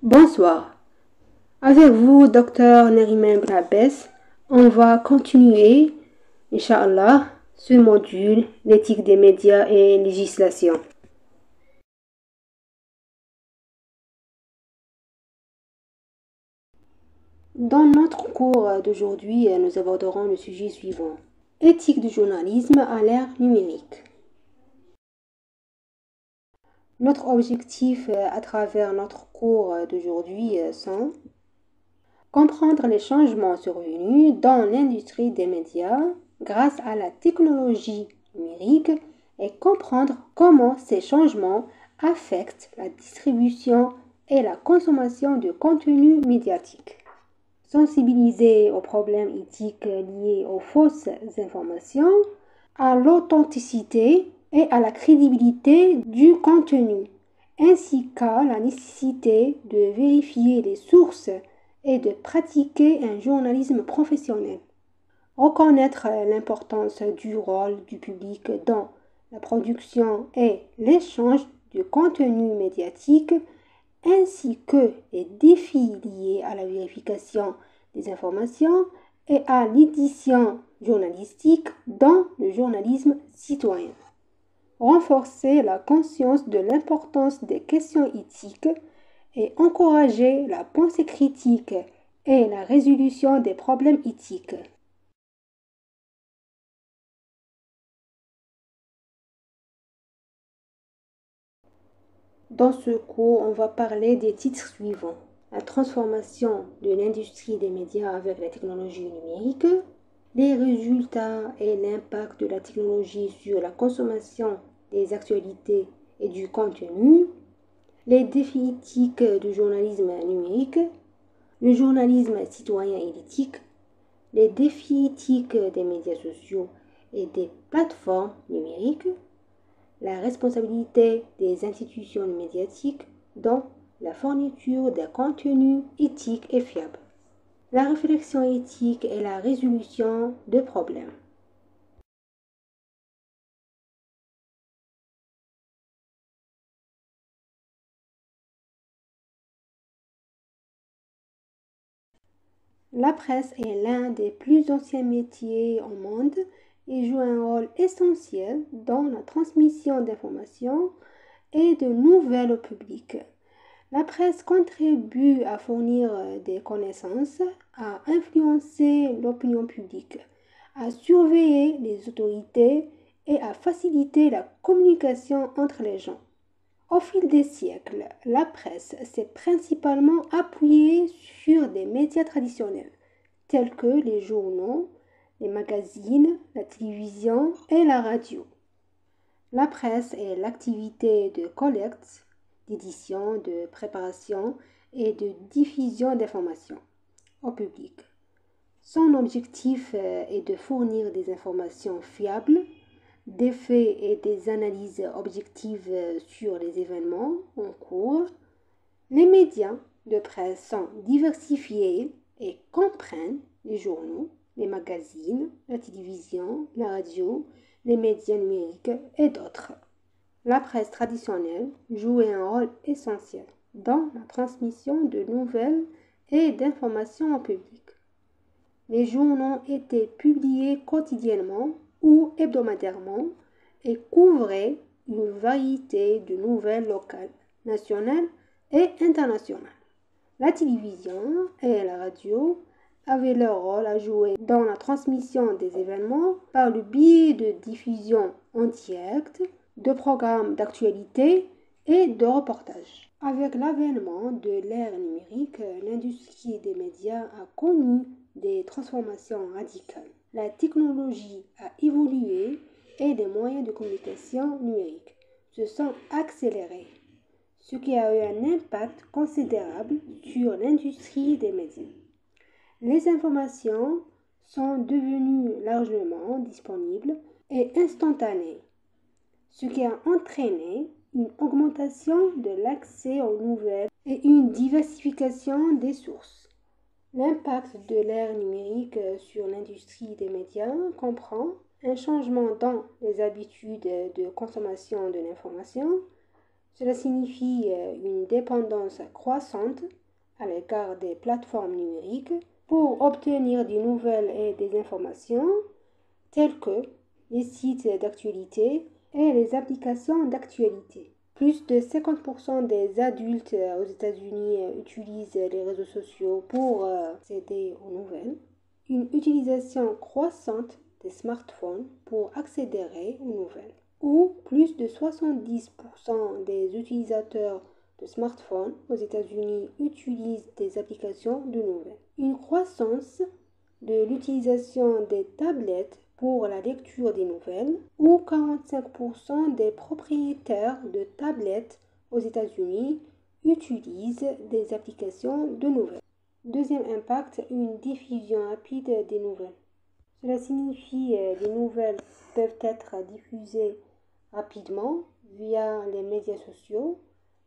Bonsoir. Avec vous, Dr Neriman Brabès, on va continuer, Inch'Allah, ce module, l'éthique des médias et législation. Dans notre cours d'aujourd'hui, nous aborderons le sujet suivant. Éthique du journalisme à l'ère numérique. Notre objectif à travers notre cours d'aujourd'hui sont comprendre les changements survenus dans l'industrie des médias grâce à la technologie numérique et comprendre comment ces changements affectent la distribution et la consommation de contenu médiatique. Sensibiliser aux problèmes éthiques liés aux fausses informations, à l'authenticité et à la crédibilité du contenu, ainsi qu'à la nécessité de vérifier les sources et de pratiquer un journalisme professionnel. Reconnaître l'importance du rôle du public dans la production et l'échange de contenu médiatique, ainsi que les défis liés à la vérification des informations et à l'édition journalistique dans le journalisme citoyen. Renforcer la conscience de l'importance des questions éthiques et encourager la pensée critique et la résolution des problèmes éthiques. Dans ce cours, on va parler des titres suivants. La transformation de l'industrie des médias avec la technologie numérique, les résultats et l'impact de la technologie sur la consommation des actualités et du contenu, les défis éthiques du journalisme numérique, le journalisme citoyen et l'éthique, les défis éthiques des médias sociaux et des plateformes numériques, la responsabilité des institutions médiatiques dans la fourniture d'un contenu éthique et fiable, la réflexion éthique et la résolution de problèmes. La presse est l'un des plus anciens métiers au monde et joue un rôle essentiel dans la transmission d'informations et de nouvelles au public. La presse contribue à fournir des connaissances, à influencer l'opinion publique, à surveiller les autorités et à faciliter la communication entre les gens. Au fil des siècles, la presse s'est principalement appuyée sur des médias traditionnels tels que les journaux, les magazines, la télévision et la radio. La presse est l'activité de collecte, d'édition, de préparation et de diffusion d'informations au public. Son objectif est de fournir des informations fiables, des faits et des analyses objectives sur les événements en cours. Les médias de presse sont diversifiés et comprennent les journaux, les magazines, la télévision, la radio, les médias numériques et d'autres. La presse traditionnelle jouait un rôle essentiel dans la transmission de nouvelles et d'informations au public. Les journaux étaient publiés quotidiennement ou hebdomadairement et couvraient une variété de nouvelles locales, nationales et internationales. La télévision et la radio avaient leur rôle à jouer dans la transmission des événements par le biais de diffusion en direct, de programmes d'actualité et de reportages. Avec l'avènement de l'ère numérique, l'industrie des médias a connu des transformations radicales. La technologie a évolué et les moyens de communication numérique se sont accélérés, ce qui a eu un impact considérable sur l'industrie des médias. Les informations sont devenues largement disponibles et instantanées, ce qui a entraîné une augmentation de l'accès aux nouvelles et une diversification des sources. L'impact de l'ère numérique sur l'industrie des médias comprend un changement dans les habitudes de consommation de l'information, Cela signifie une dépendance croissante à l'égard des plateformes numériques pour obtenir des nouvelles et des informations telles que les sites d'actualité et les applications d'actualité. Plus de 50% des adultes aux États-Unis utilisent les réseaux sociaux pour accéder aux nouvelles. Une utilisation croissante des smartphones pour accéder aux nouvelles. Ou plus de 70% des utilisateurs de smartphones aux États-Unis utilisent des applications de nouvelles. Une croissance de l'utilisation des tablettes pour la lecture des nouvelles, où 45% des propriétaires de tablettes aux États-Unis utilisent des applications de nouvelles. Deuxième impact, une diffusion rapide des nouvelles. Cela signifie que les nouvelles peuvent être diffusées rapidement via les médias sociaux,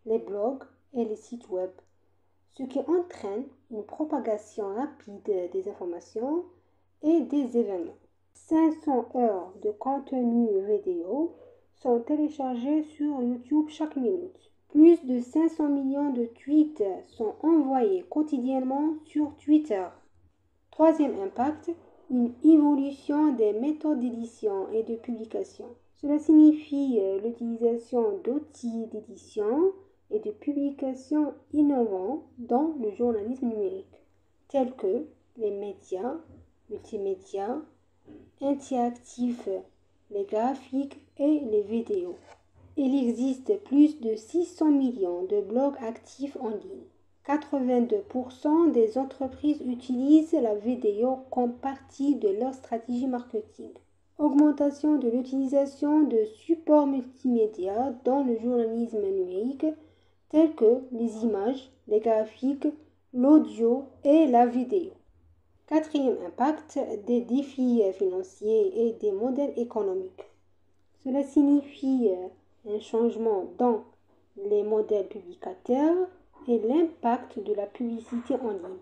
les blogs et les sites web, ce qui entraîne une propagation rapide des informations et des événements. 500 heures de contenu vidéo sont téléchargées sur YouTube chaque minute. Plus de 500 millions de tweets sont envoyés quotidiennement sur Twitter. Troisième impact, une évolution des méthodes d'édition et de publication. Cela signifie l'utilisation d'outils d'édition et de publication innovants dans le journalisme numérique, tels que les médias, multimédia, interactifs, les graphiques et les vidéos. Il existe plus de 600 millions de blogs actifs en ligne. 82% des entreprises utilisent la vidéo comme partie de leur stratégie marketing. Augmentation de l'utilisation de supports multimédia dans le journalisme numérique, tels que les images, les graphiques, l'audio et la vidéo. Quatrième impact, des défis financiers et des modèles économiques. Cela signifie un changement dans les modèles publicitaires et l'impact de la publicité en ligne,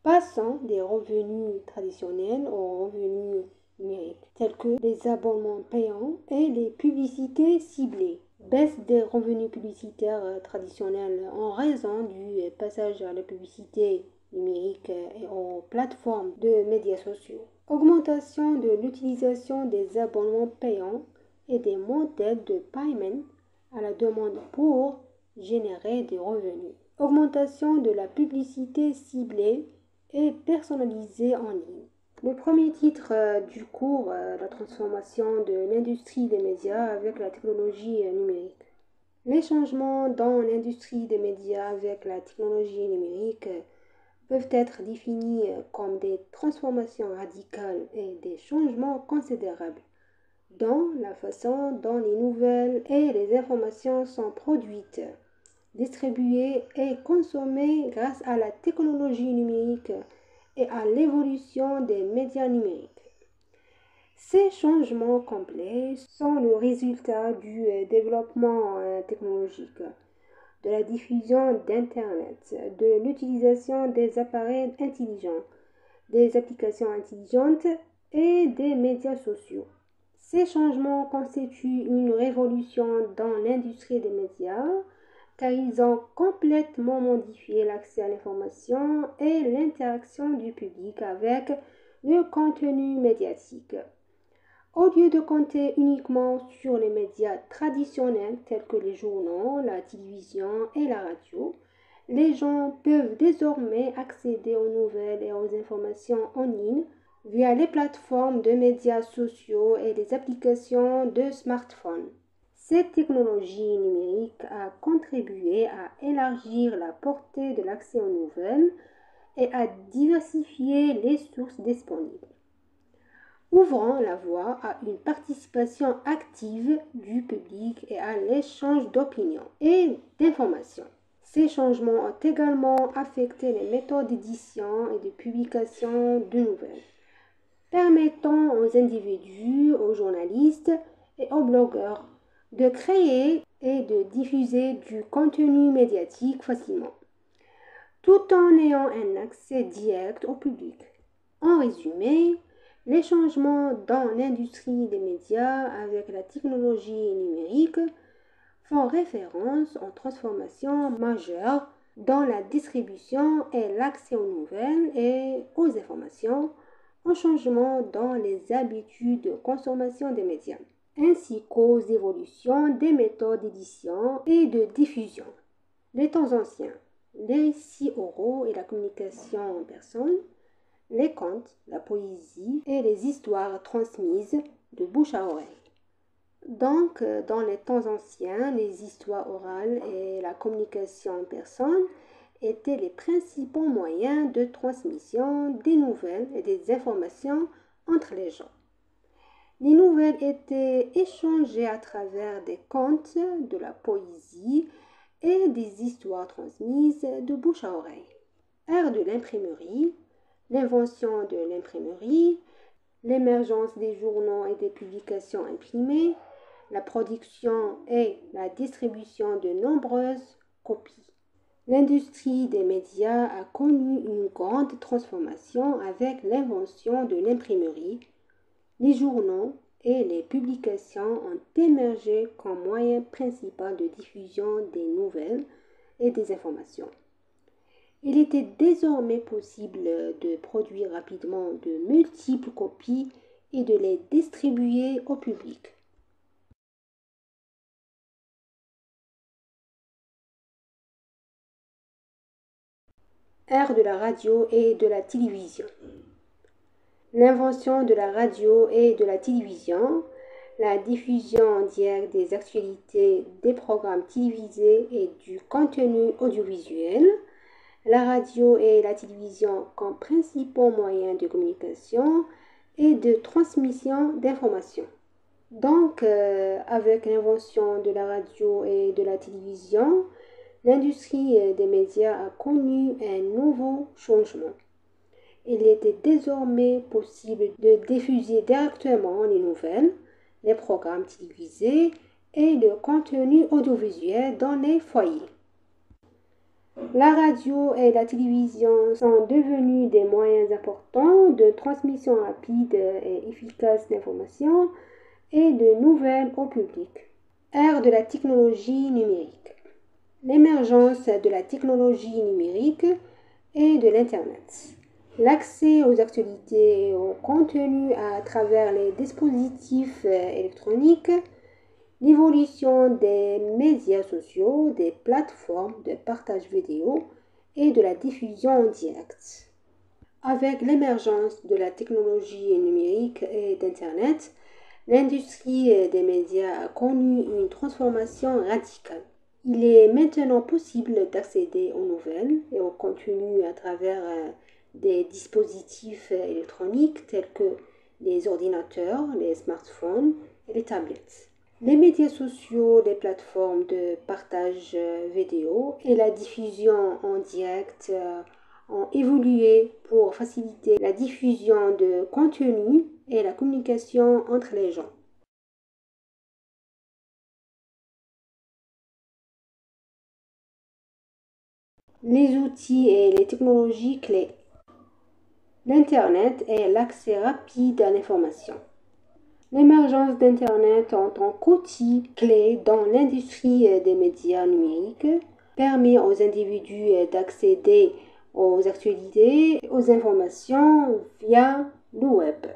passant des revenus traditionnels aux revenus numériques, tels que les abonnements payants et les publicités ciblées. Baisse des revenus publicitaires traditionnels en raison du passage à la publicité numérique et aux plateformes de médias sociaux. Augmentation de l'utilisation des abonnements payants et des modèles de paiement à la demande pour générer des revenus. Augmentation de la publicité ciblée et personnalisée en ligne. Le premier titre du cours, la transformation de l'industrie des médias avec la technologie numérique. Les changements dans l'industrie des médias avec la technologie numérique peuvent être définis comme des transformations radicales et des changements considérables dans la façon dont les nouvelles et les informations sont produites, distribuées et consommées grâce à la technologie numérique et à l'évolution des médias numériques. Ces changements complets sont le résultat du développement technologique, de la diffusion d'Internet, de l'utilisation des appareils intelligents, des applications intelligentes et des médias sociaux. Ces changements constituent une révolution dans l'industrie des médias car ils ont complètement modifié l'accès à l'information et l'interaction du public avec le contenu médiatique. Au lieu de compter uniquement sur les médias traditionnels tels que les journaux, la télévision et la radio, les gens peuvent désormais accéder aux nouvelles et aux informations en ligne via les plateformes de médias sociaux et les applications de smartphones. Cette technologie numérique a contribué à élargir la portée de l'accès aux nouvelles et à diversifier les sources disponibles, ouvrant la voie à une participation active du public et à l'échange d'opinions et d'informations. Ces changements ont également affecté les méthodes d'édition et de publication de nouvelles, permettant aux individus, aux journalistes et aux blogueurs de créer et de diffuser du contenu médiatique facilement, tout en ayant un accès direct au public. En résumé, les changements dans l'industrie des médias avec la technologie numérique font référence aux transformations majeures dans la distribution et l'accès aux nouvelles et aux informations, un changement dans les habitudes de consommation des médias, ainsi qu'aux évolutions des méthodes d'édition et de diffusion. Les temps anciens, les récits oraux et la communication en personne, les contes, la poésie et les histoires transmises de bouche à oreille. Donc, dans les temps anciens, les histoires orales et la communication en personne étaient les principaux moyens de transmission des nouvelles et des informations entre les gens. Les nouvelles étaient échangées à travers des contes, de la poésie et des histoires transmises de bouche à oreille. Ère de l'imprimerie, l'invention de l'imprimerie, l'émergence des journaux et des publications imprimées, la production et la distribution de nombreuses copies. L'industrie des médias a connu une grande transformation avec l'invention de l'imprimerie. Les journaux et les publications ont émergé comme moyen principal de diffusion des nouvelles et des informations. Il était désormais possible de produire rapidement de multiples copies et de les distribuer au public. Ère de la radio et de la télévision. L'invention de la radio et de la télévision, la diffusion en direct des actualités, des programmes télévisés et du contenu audiovisuel, la radio et la télévision comme principaux moyens de communication et de transmission d'informations. Donc, avec l'invention de la radio et de la télévision, l'industrie des médias a connu un nouveau changement. Il était désormais possible de diffuser directement les nouvelles, les programmes télévisés et le contenu audiovisuel dans les foyers. La radio et la télévision sont devenus des moyens importants de transmission rapide et efficace d'informations et de nouvelles au public. Ère de la technologie numérique. L'émergence de la technologie numérique et de l'Internet. L'accès aux actualités et aux contenus à travers les dispositifs électroniques, l'évolution des médias sociaux, des plateformes de partage vidéo et de la diffusion en direct. Avec l'émergence de la technologie numérique et d'Internet, l'industrie des médias a connu une transformation radicale. Il est maintenant possible d'accéder aux nouvelles et aux contenus à travers des dispositifs électroniques tels que les ordinateurs, les smartphones et les tablettes. Les médias sociaux, les plateformes de partage vidéo et la diffusion en direct ont évolué pour faciliter la diffusion de contenu et la communication entre les gens. Les outils et les technologies clés. L'Internet est l'accès rapide à l'information. L'émergence d'Internet en tant qu'outil clé dans l'industrie des médias numériques permet aux individus d'accéder aux actualités et aux informations via le web,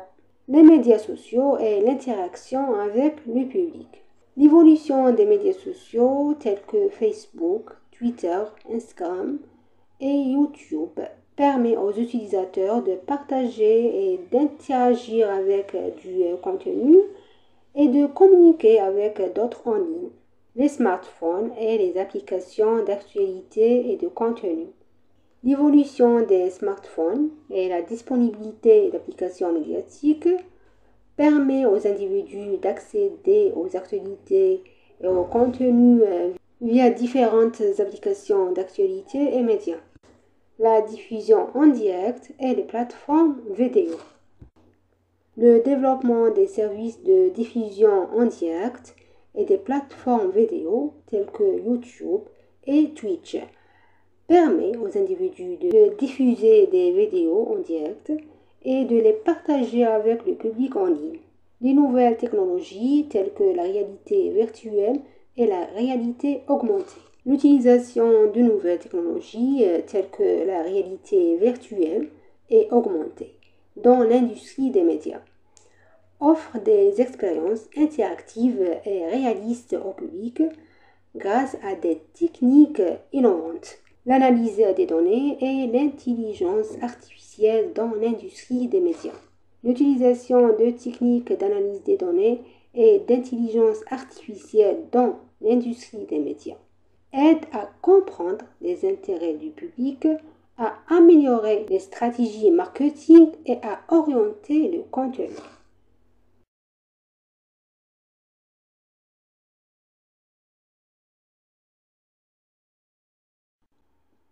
les médias sociaux et l'interaction avec le public. L'évolution des médias sociaux tels que Facebook, Twitter, Instagram et YouTube permet aux utilisateurs de partager et d'interagir avec du contenu et de communiquer avec d'autres en ligne, les smartphones et les applications d'actualité et de contenu. L'évolution des smartphones et la disponibilité d'applications médiatiques permet aux individus d'accéder aux actualités et aux contenus via différentes applications d'actualité et médias. La diffusion en direct et les plateformes vidéo. Le développement des services de diffusion en direct et des plateformes vidéo telles que YouTube et Twitch permet aux individus de diffuser des vidéos en direct et de les partager avec le public en ligne. Les nouvelles technologies telles que la réalité virtuelle et la réalité augmentée. L'utilisation de nouvelles technologies telles que la réalité virtuelle et augmentée dans l'industrie des médias offre des expériences interactives et réalistes au public grâce à des techniques innovantes. L'analyse des données et l'intelligence artificielle dans l'industrie des médias. L'utilisation de techniques d'analyse des données et d'intelligence artificielle dans l'industrie des médias aide à comprendre les intérêts du public, à améliorer les stratégies marketing et à orienter le contenu.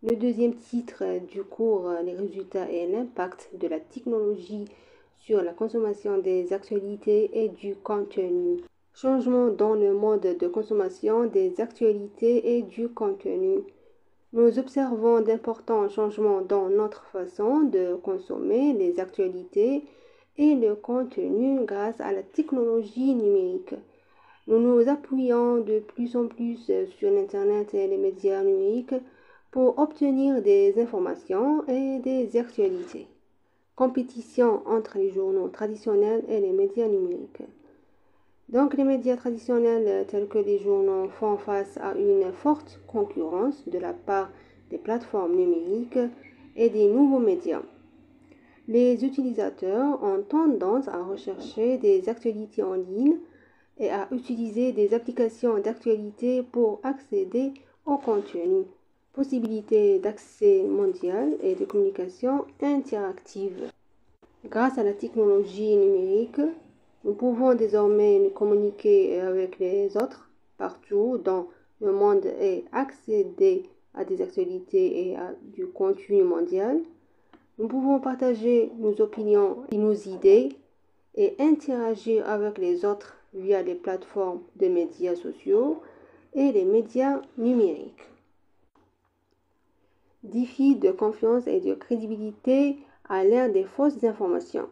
Le deuxième titre du cours, les résultats et l'impact de la technologie sur la consommation des actualités et du contenu. Changement dans le mode de consommation des actualités et du contenu. Nous observons d'importants changements dans notre façon de consommer les actualités et le contenu grâce à la technologie numérique. Nous nous appuyons de plus en plus sur l'Internet et les médias numériques pour obtenir des informations et des actualités. Compétition entre les journaux traditionnels et les médias numériques. Donc les médias traditionnels tels que les journaux font face à une forte concurrence de la part des plateformes numériques et des nouveaux médias. Les utilisateurs ont tendance à rechercher des actualités en ligne et à utiliser des applications d'actualité pour accéder au contenu. Possibilité d'accès mondial et de communication interactive. Grâce à la technologie numérique, nous pouvons désormais nous communiquer avec les autres partout dans le monde et accéder à des actualités et à du contenu mondial. Nous pouvons partager nos opinions et nos idées et interagir avec les autres via les plateformes de médias sociaux et les médias numériques. Défis de confiance et de crédibilité à l'ère des fausses informations.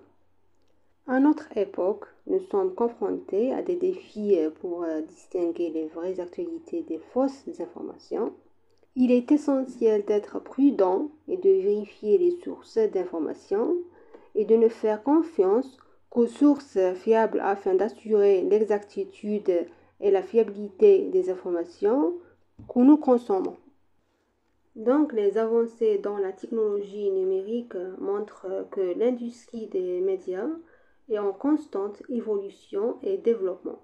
À notre époque, nous sommes confrontés à des défis pour distinguer les vraies actualités des fausses informations. Il est essentiel d'être prudent et de vérifier les sources d'informations et de ne faire confiance qu'aux sources fiables afin d'assurer l'exactitude et la fiabilité des informations que nous consommons. Donc, les avancées dans la technologie numérique montrent que l'industrie des médias est en constante évolution et développement.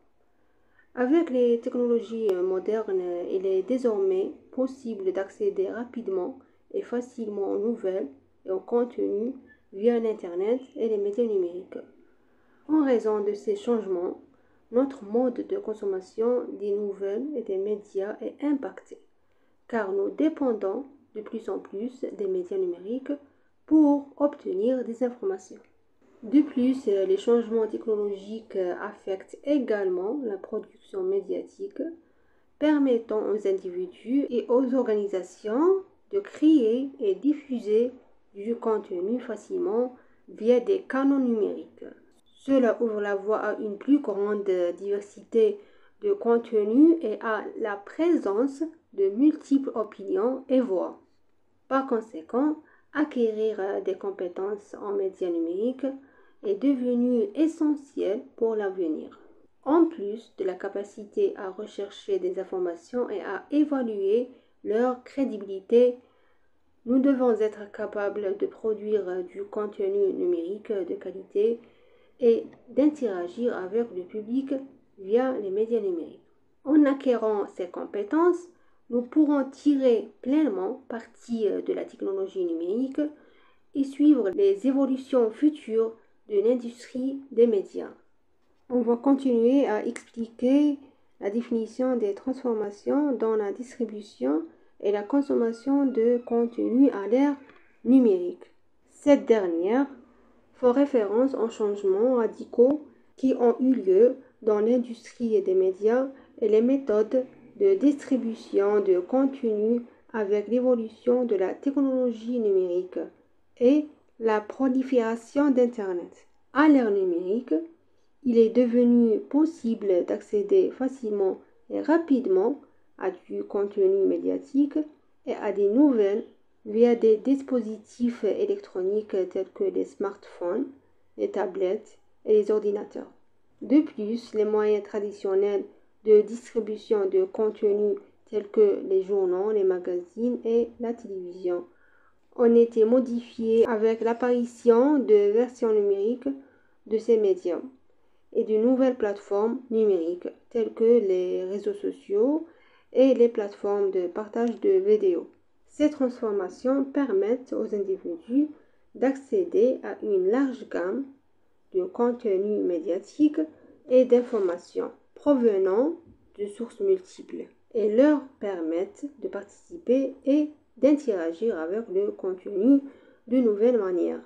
Avec les technologies modernes, il est désormais possible d'accéder rapidement et facilement aux nouvelles et aux contenus via l'Internet et les médias numériques. En raison de ces changements, notre mode de consommation des nouvelles et des médias est impacté, car nous dépendons de plus en plus des médias numériques pour obtenir des informations. De plus, les changements technologiques affectent également la production médiatique, permettant aux individus et aux organisations de créer et diffuser du contenu facilement via des canaux numériques. Cela ouvre la voie à une plus grande diversité de contenus et à la présence de multiples opinions et voix. Par conséquent, acquérir des compétences en médias numériques est devenu essentiel pour l'avenir. En plus de la capacité à rechercher des informations et à évaluer leur crédibilité, nous devons être capables de produire du contenu numérique de qualité et d'interagir avec le public via les médias numériques. En acquérant ces compétences, nous pourrons tirer pleinement parti de la technologie numérique et suivre les évolutions futures de l'industrie des médias. On va continuer à expliquer la définition des transformations dans la distribution et la consommation de contenu à l'ère numérique. Cette dernière fait référence aux changements radicaux qui ont eu lieu dans l'industrie des médias et les méthodes de distribution de contenu avec l'évolution de la technologie numérique et la prolifération d'Internet. À l'ère numérique, il est devenu possible d'accéder facilement et rapidement à du contenu médiatique et à des nouvelles via des dispositifs électroniques tels que les smartphones, les tablettes et les ordinateurs. De plus, les moyens traditionnels de distribution de contenu tels que les journaux, les magazines et la télévision ont été modifiés avec l'apparition de versions numériques de ces médias et de nouvelles plateformes numériques telles que les réseaux sociaux et les plateformes de partage de vidéos. Ces transformations permettent aux individus d'accéder à une large gamme de contenus médiatiques et d'informations provenant de sources multiples et leur permettent de participer et d'interagir avec le contenu de nouvelles manières.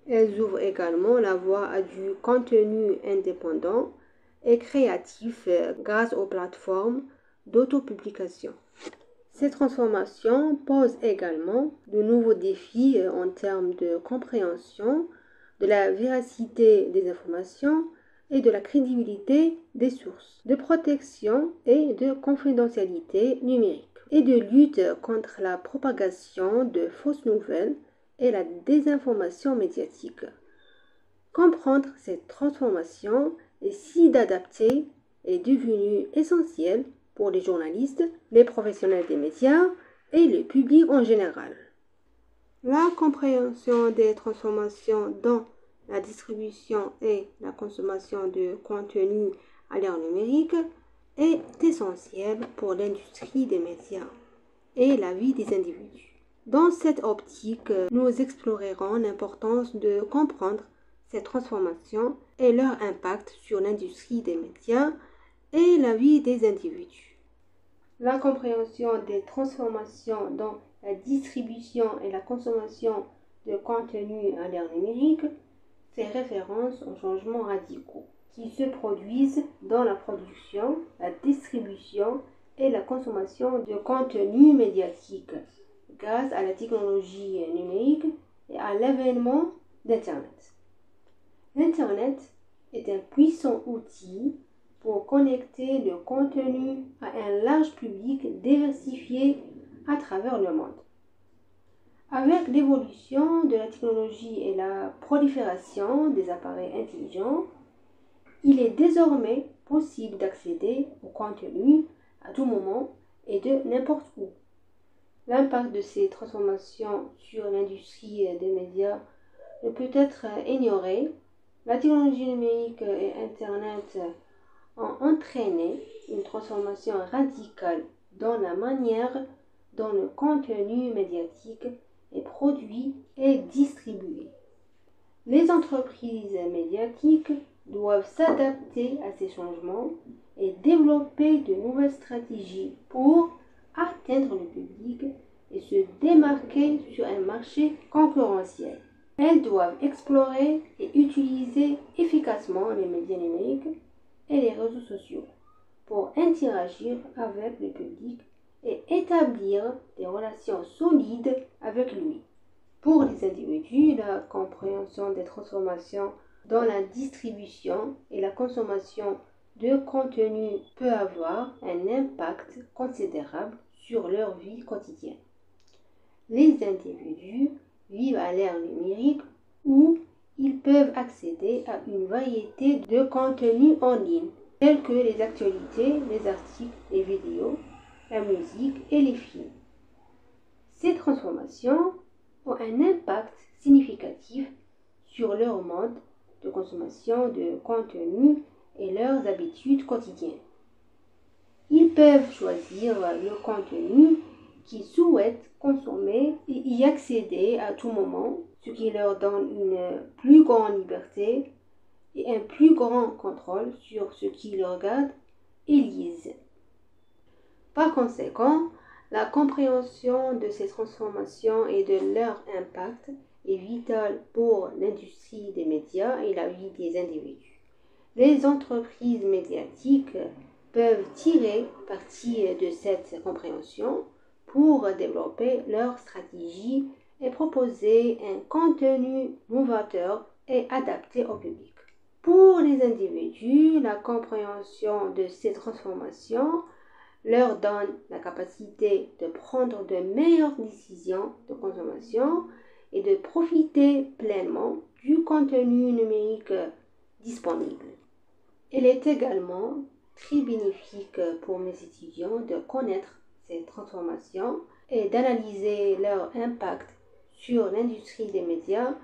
Elles ouvrent également la voie à du contenu indépendant et créatif grâce aux plateformes d'autopublication. Ces transformations posent également de nouveaux défis en termes de compréhension, de la véracité des informations et de la crédibilité des sources, de protection et de confidentialité numérique, et de lutte contre la propagation de fausses nouvelles et la désinformation médiatique. Comprendre cette transformation et s'y adapter est devenu essentiel pour les journalistes, les professionnels des médias et le public en général. La compréhension des transformations dans la distribution et la consommation de contenu à l'ère numérique est essentielle pour l'industrie des médias et la vie des individus. Dans cette optique, nous explorerons l'importance de comprendre ces transformations et leur impact sur l'industrie des médias et la vie des individus. La compréhension des transformations dans la distribution et la consommation de contenu à l'ère numérique fait référence aux changements radicaux qui se produisent dans la production, la distribution et la consommation de contenu médiatique grâce à la technologie numérique et à l'avènement d'Internet. L'Internet est un puissant outil pour connecter le contenu à un large public diversifié à travers le monde. Avec l'évolution de la technologie et la prolifération des appareils intelligents, il est désormais possible d'accéder au contenu à tout moment et de n'importe où. L'impact de ces transformations sur l'industrie des médias ne peut être ignoré. La technologie numérique et Internet ont entraîné une transformation radicale dans la manière dont le contenu médiatique est produit et distribué. Les entreprises médiatiques doivent s'adapter à ces changements et développer de nouvelles stratégies pour atteindre le public et se démarquer sur un marché concurrentiel. Elles doivent explorer et utiliser efficacement les médias numériques et les réseaux sociaux pour interagir avec le public et établir des relations solides avec lui. Pour les individus, la compréhension des transformations dans la distribution et la consommation de contenu peut avoir un impact considérable sur leur vie quotidienne. Les individus vivent à l'ère numérique où ils peuvent accéder à une variété de contenus en ligne, tels que les actualités, les articles, les vidéos, la musique et les films. Ces transformations ont un impact significatif sur leur mode de consommation de contenu et leurs habitudes quotidiennes. Ils peuvent choisir le contenu qu'ils souhaitent consommer et y accéder à tout moment, ce qui leur donne une plus grande liberté et un plus grand contrôle sur ce qu'ils regardent et lisent. Par conséquent, la compréhension de ces transformations et de leur impact est vitale pour l'industrie des médias et la vie des individus. Les entreprises médiatiques peuvent tirer parti de cette compréhension pour développer leur stratégie et proposer un contenu novateur et adapté au public. Pour les individus, la compréhension de ces transformations leur donne la capacité de prendre de meilleures décisions de consommation et de profiter pleinement du contenu numérique disponible. Il est également très bénéfique pour mes étudiants de connaître ces transformations et d'analyser leur impact sur l'industrie des médias.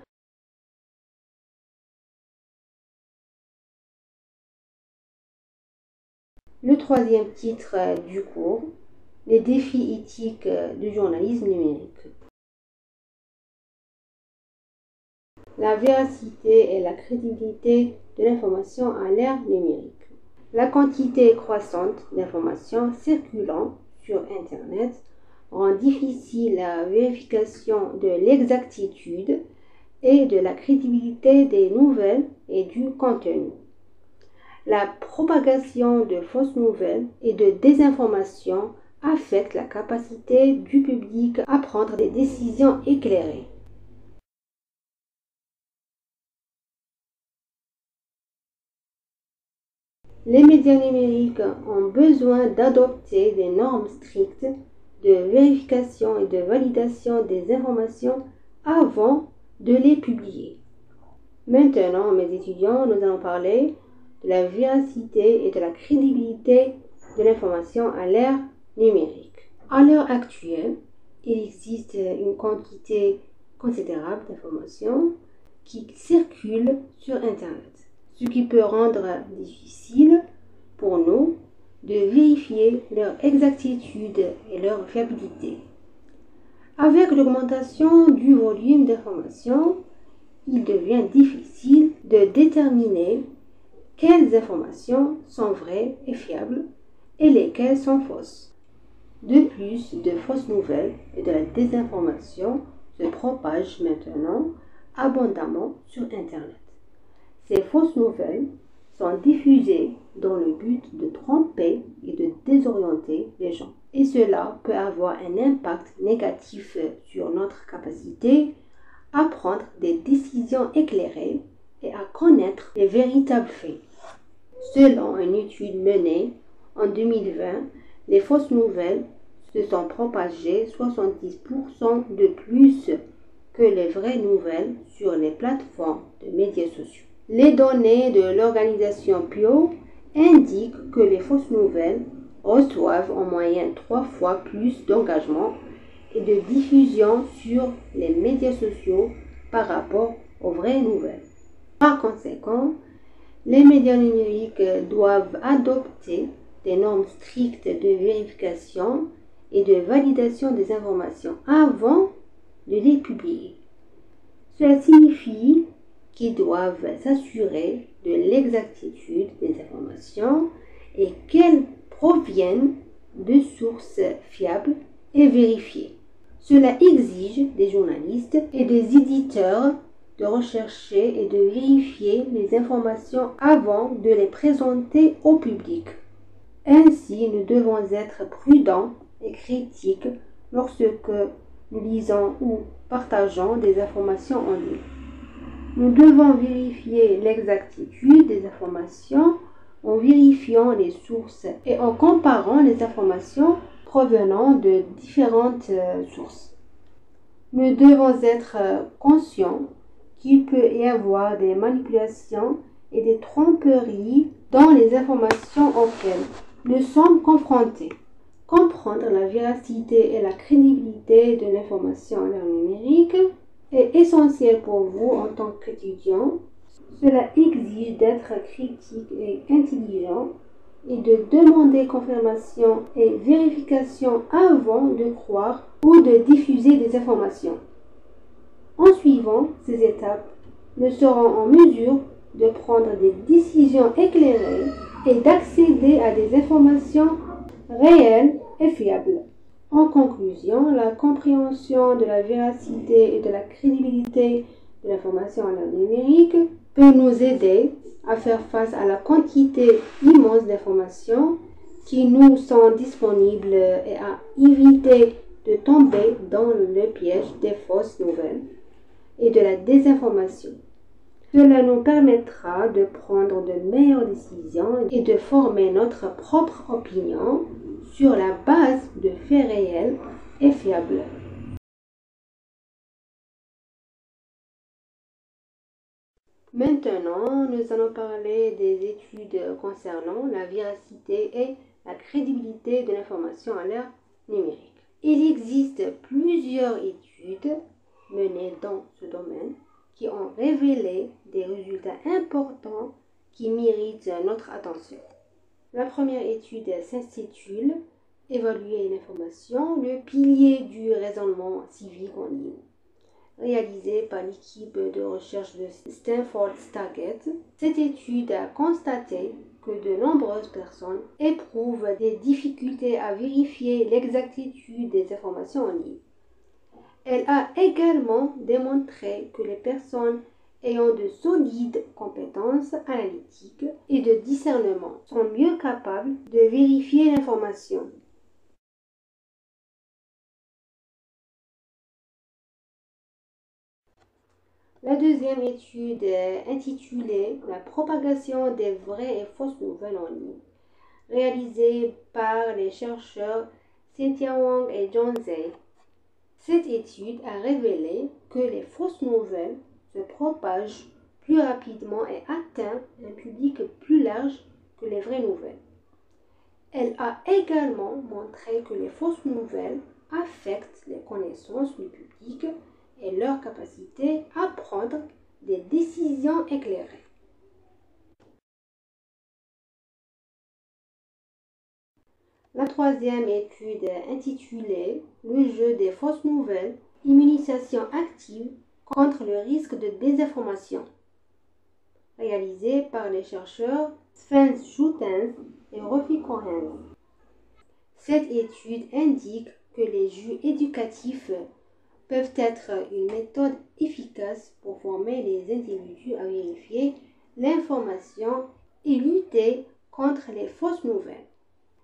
Le troisième titre du cours, les défis éthiques du journalisme numérique. La véracité et la crédibilité de l'information à l'ère numérique. La quantité croissante d'informations circulant sur Internet rend difficile la vérification de l'exactitude et de la crédibilité des nouvelles et du contenu. La propagation de fausses nouvelles et de désinformation affecte la capacité du public à prendre des décisions éclairées. Les médias numériques ont besoin d'adopter des normes strictes de vérification et de validation des informations avant de les publier. Maintenant, mes étudiants, nous allons parler de la véracité et de la crédibilité de l'information à l'ère numérique. À l'heure actuelle, il existe une quantité considérable d'informations qui circulent sur Internet, ce qui peut rendre difficile pour nous de vérifier leur exactitude et leur fiabilité. Avec l'augmentation du volume d'informations, il devient difficile de déterminer quelles informations sont vraies et fiables et lesquelles sont fausses. De plus, de fausses nouvelles et de la désinformation se propagent maintenant abondamment sur Internet. Ces fausses nouvelles sont diffusées dans le but de tromper et de désorienter les gens. Et cela peut avoir un impact négatif sur notre capacité à prendre des décisions éclairées et à connaître les véritables faits. Selon une étude menée en 2020, les fausses nouvelles se sont propagées 70% de plus que les vraies nouvelles sur les plateformes de médias sociaux. Les données de l'organisation PIO indiquent que les fausses nouvelles reçoivent en moyenne 3 fois plus d'engagement et de diffusion sur les médias sociaux par rapport aux vraies nouvelles. Par conséquent, les médias numériques doivent adopter des normes strictes de vérification et de validation des informations avant de les publier. Cela signifie qu'ils doivent s'assurer de l'exactitude des informations et qu'elles proviennent de sources fiables et vérifiées. Cela exige des journalistes et des éditeurs de rechercher et de vérifier les informations avant de les présenter au public. Ainsi, nous devons être prudents et critiques lorsque nous lisons ou partageons des informations en ligne. Nous devons vérifier l'exactitude des informations en vérifiant les sources et en comparant les informations provenant de différentes sources. Nous devons être conscients qu'il peut y avoir des manipulations et des tromperies dans les informations auxquelles nous sommes confrontés. Comprendre la véracité et la crédibilité de l'information en l'ère numérique est essentiel pour vous en tant qu'étudiant. Cela exige d'être critique et intelligent et de demander confirmation et vérification avant de croire ou de diffuser des informations. En suivant ces étapes, nous serons en mesure de prendre des décisions éclairées et d'accéder à des informations réelles et fiables. En conclusion, la compréhension de la véracité et de la crédibilité de l'information en l'ère numérique peut nous aider à faire face à la quantité immense d'informations qui nous sont disponibles et à éviter de tomber dans le piège des fausses nouvelles et de la désinformation. Cela nous permettra de prendre de meilleures décisions et de former notre propre opinion sur la base de faits réels et fiables. Maintenant, nous allons parler des études concernant la véracité et la crédibilité de l'information à l'ère numérique. Il existe plusieurs études menées dans ce domaine qui ont révélé des résultats importants qui méritent notre attention. La première étude s'intitule « Évaluer l'information, le pilier du raisonnement civique en ligne » réalisée par l'équipe de recherche de Stanford Stargate. Cette étude a constaté que de nombreuses personnes éprouvent des difficultés à vérifier l'exactitude des informations en ligne. Elle a également démontré que les personnes ayant de solides compétences analytiques et de discernement sont mieux capables de vérifier l'information. La deuxième étude est intitulée « La propagation des vraies et fausses nouvelles en ligne », réalisée par les chercheurs Cynthia Wang et John Zhai. Cette étude a révélé que les fausses nouvelles se propagent plus rapidement et atteignent un public plus large que les vraies nouvelles. Elle a également montré que les fausses nouvelles affectent les connaissances du public et leur capacité à prendre des décisions éclairées. La troisième étude est intitulée « Le jeu des fausses nouvelles, immunisation active contre le risque de désinformation » réalisée par les chercheurs Sven Schultens et Rofi Cohen. Cette étude indique que les jeux éducatifs peuvent être une méthode efficace pour former les individus à vérifier l'information et lutter contre les fausses nouvelles.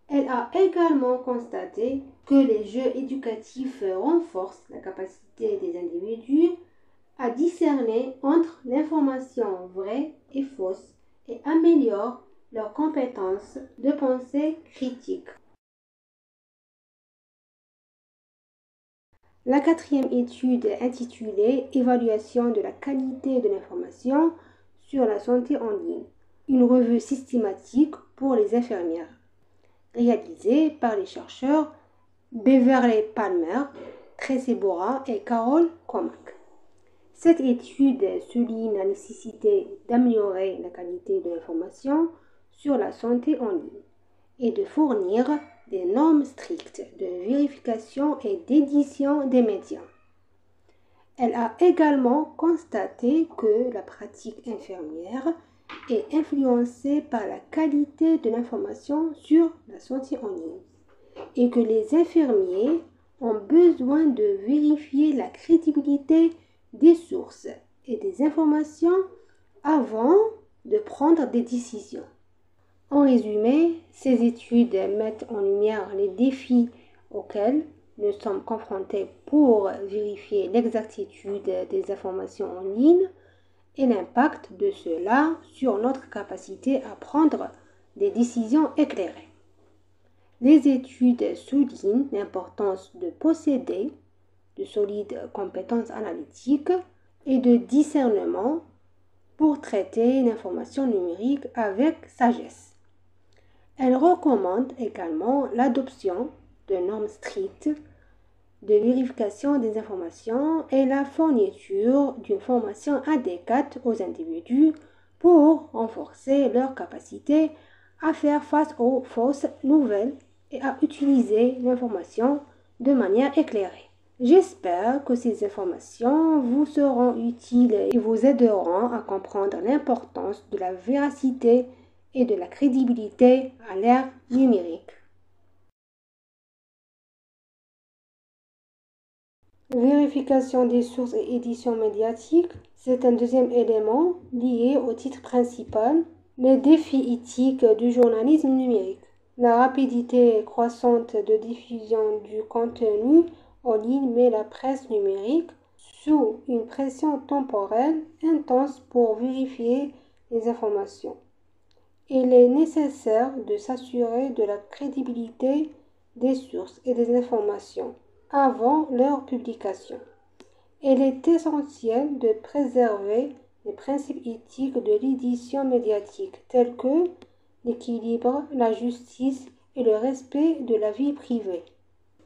Elle a également constaté que les jeux éducatifs renforcent la capacité des individus à discerner entre l'information vraie et fausse et améliorent leurs compétences de pensée critique. La quatrième étude est intitulée « Évaluation de la qualité de l'information sur la santé en ligne », une revue systématique pour les infirmières, réalisée par les chercheurs Beverly Palmer, Tracy Bora et Carol Comack. Cette étude souligne la nécessité d'améliorer la qualité de l'information sur la santé en ligne et de fournir des normes strictes de vérification et d'édition des médias. Elle a également constaté que la pratique infirmière est influencée par la qualité de l'information sur la santé en ligne et que les infirmiers ont besoin de vérifier la crédibilité des sources et des informations avant de prendre des décisions. En résumé, ces études mettent en lumière les défis auxquels nous sommes confrontés pour vérifier l'exactitude des informations en ligne et l'impact de cela sur notre capacité à prendre des décisions éclairées. Les études soulignent l'importance de posséder de solides compétences analytiques et de discernement pour traiter l'information numérique avec sagesse. Elle recommande également l'adoption de normes strictes de vérification des informations et la fourniture d'une formation adéquate aux individus pour renforcer leur capacité à faire face aux fausses nouvelles et à utiliser l'information de manière éclairée. J'espère que ces informations vous seront utiles et vous aideront à comprendre l'importance de la véracité et de la crédibilité à l'ère numérique. Vérification des sources et édition médiatique, c'est un deuxième élément lié au titre principal, les défis éthiques du journalisme numérique. La rapidité croissante de diffusion du contenu en ligne met la presse numérique sous une pression temporelle intense pour vérifier les informations. Il est nécessaire de s'assurer de la crédibilité des sources et des informations avant leur publication. Il est essentiel de préserver les principes éthiques de l'édition médiatique tels que l'équilibre, la justice et le respect de la vie privée.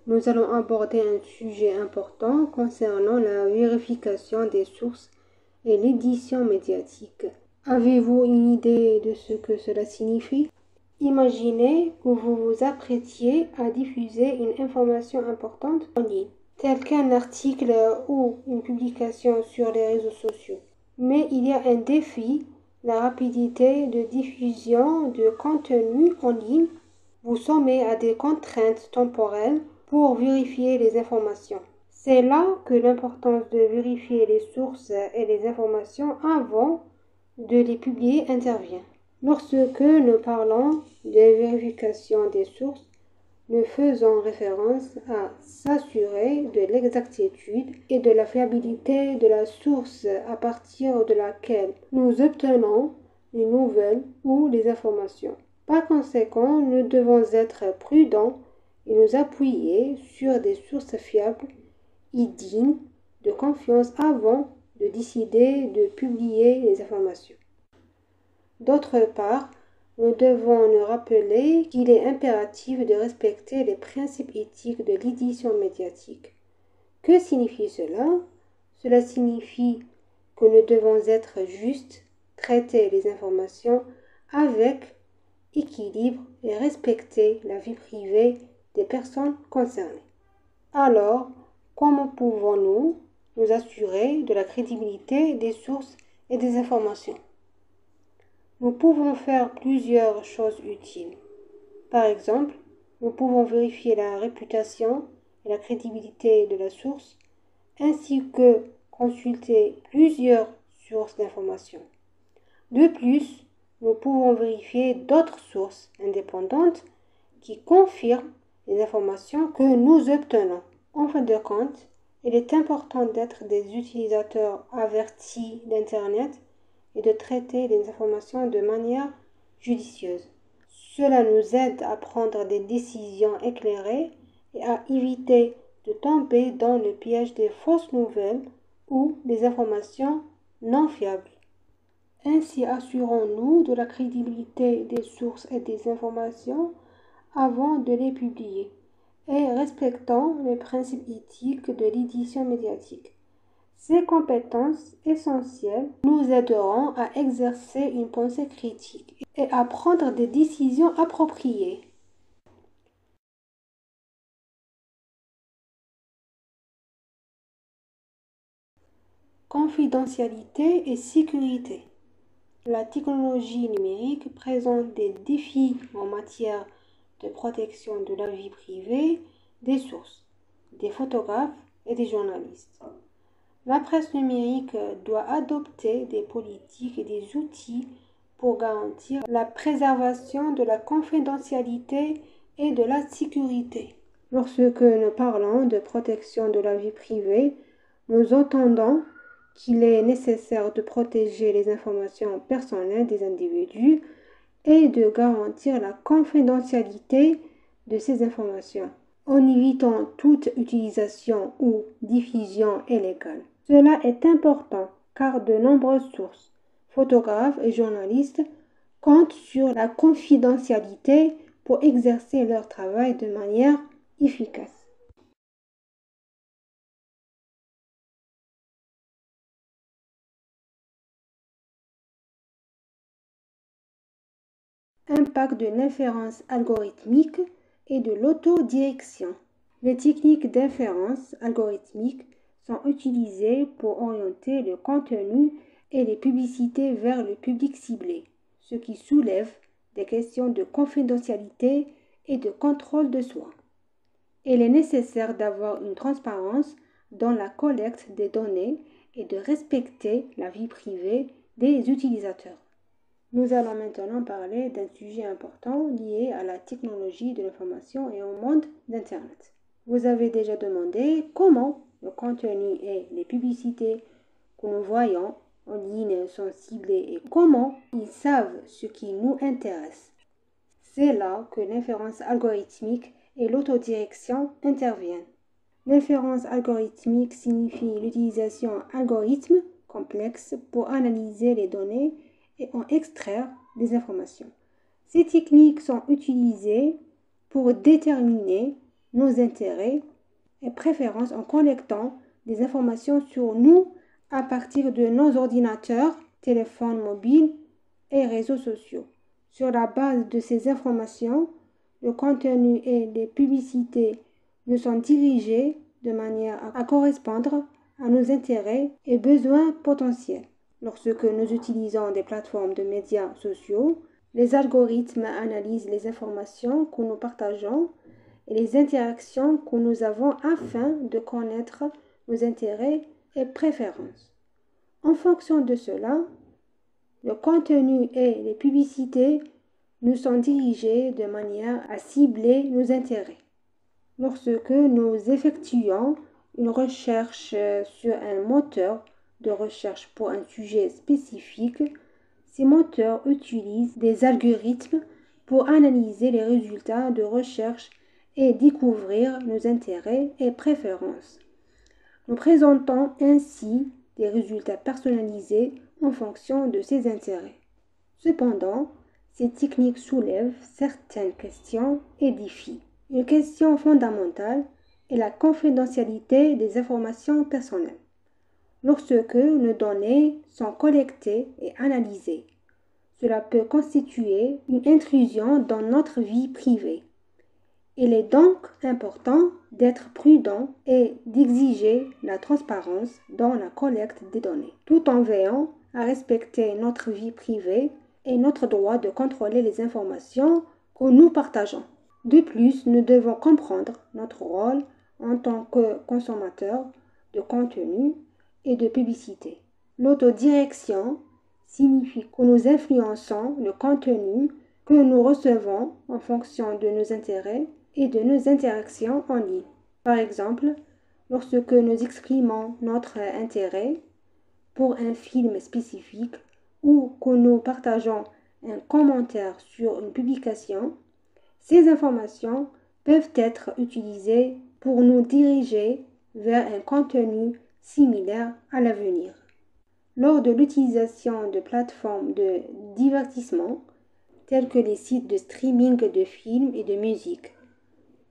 Nous allons aborder un sujet important concernant la vérification des sources et l'édition médiatique. Avez-vous une idée de ce que cela signifie? Imaginez que vous vous apprêtiez à diffuser une information importante en ligne, telle qu'un article ou une publication sur les réseaux sociaux. Mais il y a un défi, la rapidité de diffusion de contenu en ligne vous soumet à des contraintes temporelles pour vérifier les informations. C'est là que l'importance de vérifier les sources et les informations avant de les publier intervient. Lorsque nous parlons de vérification des sources, nous faisons référence à s'assurer de l'exactitude et de la fiabilité de la source à partir de laquelle nous obtenons les nouvelles ou les informations. Par conséquent, nous devons être prudents et nous appuyer sur des sources fiables et dignes de confiance avant de décider de publier les informations. D'autre part, nous devons nous rappeler qu'il est impératif de respecter les principes éthiques de l'édition médiatique. Que signifie cela? Cela signifie que nous devons être justes, traiter les informations avec équilibre et respecter la vie privée des personnes concernées. Alors, comment pouvons-nous nous assurer de la crédibilité des sources et des informations? Nous pouvons faire plusieurs choses utiles. Par exemple, nous pouvons vérifier la réputation et la crédibilité de la source, ainsi que consulter plusieurs sources d'informations. De plus, nous pouvons vérifier d'autres sources indépendantes qui confirment les informations que nous obtenons. En fin de compte, il est important d'être des utilisateurs avertis d'Internet et de traiter les informations de manière judicieuse. Cela nous aide à prendre des décisions éclairées et à éviter de tomber dans le piège des fausses nouvelles ou des informations non fiables. Ainsi assurons-nous de la crédibilité des sources et des informations avant de les publier et respectons les principes éthiques de l'édition médiatique. Ces compétences essentielles nous aideront à exercer une pensée critique et à prendre des décisions appropriées. Confidentialité et sécurité. La technologie numérique présente des défis en matière de protection de la vie privée des sources, des photographes et des journalistes. La presse numérique doit adopter des politiques et des outils pour garantir la préservation de la confidentialité et de la sécurité. Lorsque nous parlons de protection de la vie privée, nous entendons qu'il est nécessaire de protéger les informations personnelles des individus et de garantir la confidentialité de ces informations, en évitant toute utilisation ou diffusion illégale. Cela est important car de nombreuses sources, photographes et journalistes comptent sur la confidentialité pour exercer leur travail de manière efficace. Impact de l'inférence algorithmique et de l'autodirection. Les techniques d'inférence algorithmique sont utilisées pour orienter le contenu et les publicités vers le public ciblé, ce qui soulève des questions de confidentialité et de contrôle de soi. Il est nécessaire d'avoir une transparence dans la collecte des données et de respecter la vie privée des utilisateurs. Nous allons maintenant parler d'un sujet important lié à la technologie de l'information et au monde d'Internet. Vous avez déjà demandé comment le contenu et les publicités que nous voyons en ligne sont ciblés et comment ils savent ce qui nous intéresse. C'est là que l'inférence algorithmique et l'autodirection interviennent. L'inférence algorithmique signifie l'utilisation d'algorithmes complexes pour analyser les données et en extraire des informations. Ces techniques sont utilisées pour déterminer nos intérêts et préférences en collectant des informations sur nous à partir de nos ordinateurs, téléphones mobiles et réseaux sociaux. Sur la base de ces informations, le contenu et les publicités nous sont dirigés de manière à correspondre à nos intérêts et besoins potentiels. Lorsque nous utilisons des plateformes de médias sociaux, les algorithmes analysent les informations que nous partageons et les interactions que nous avons afin de connaître nos intérêts et préférences. En fonction de cela, le contenu et les publicités nous sont dirigés de manière à cibler nos intérêts. Lorsque nous effectuons une recherche sur un moteur de recherche pour un sujet spécifique, ces moteurs utilisent des algorithmes pour analyser les résultats de recherche et découvrir nos intérêts et préférences. Nous présentons ainsi des résultats personnalisés en fonction de ces intérêts. Cependant, ces techniques soulèvent certaines questions et défis. Une question fondamentale est la confidentialité des informations personnelles. Lorsque nos données sont collectées et analysées, cela peut constituer une intrusion dans notre vie privée. Il est donc important d'être prudent et d'exiger la transparence dans la collecte des données, tout en veillant à respecter notre vie privée et notre droit de contrôler les informations que nous partageons. De plus, nous devons comprendre notre rôle en tant que consommateurs de contenu et de publicité. L'autodirection signifie que nous influençons le contenu que nous recevons en fonction de nos intérêts et de nos interactions en ligne. Par exemple, lorsque nous exprimons notre intérêt pour un film spécifique ou que nous partageons un commentaire sur une publication, ces informations peuvent être utilisées pour nous diriger vers un contenu similaire à l'avenir. Lors de l'utilisation de plateformes de divertissement, telles que les sites de streaming de films et de musique,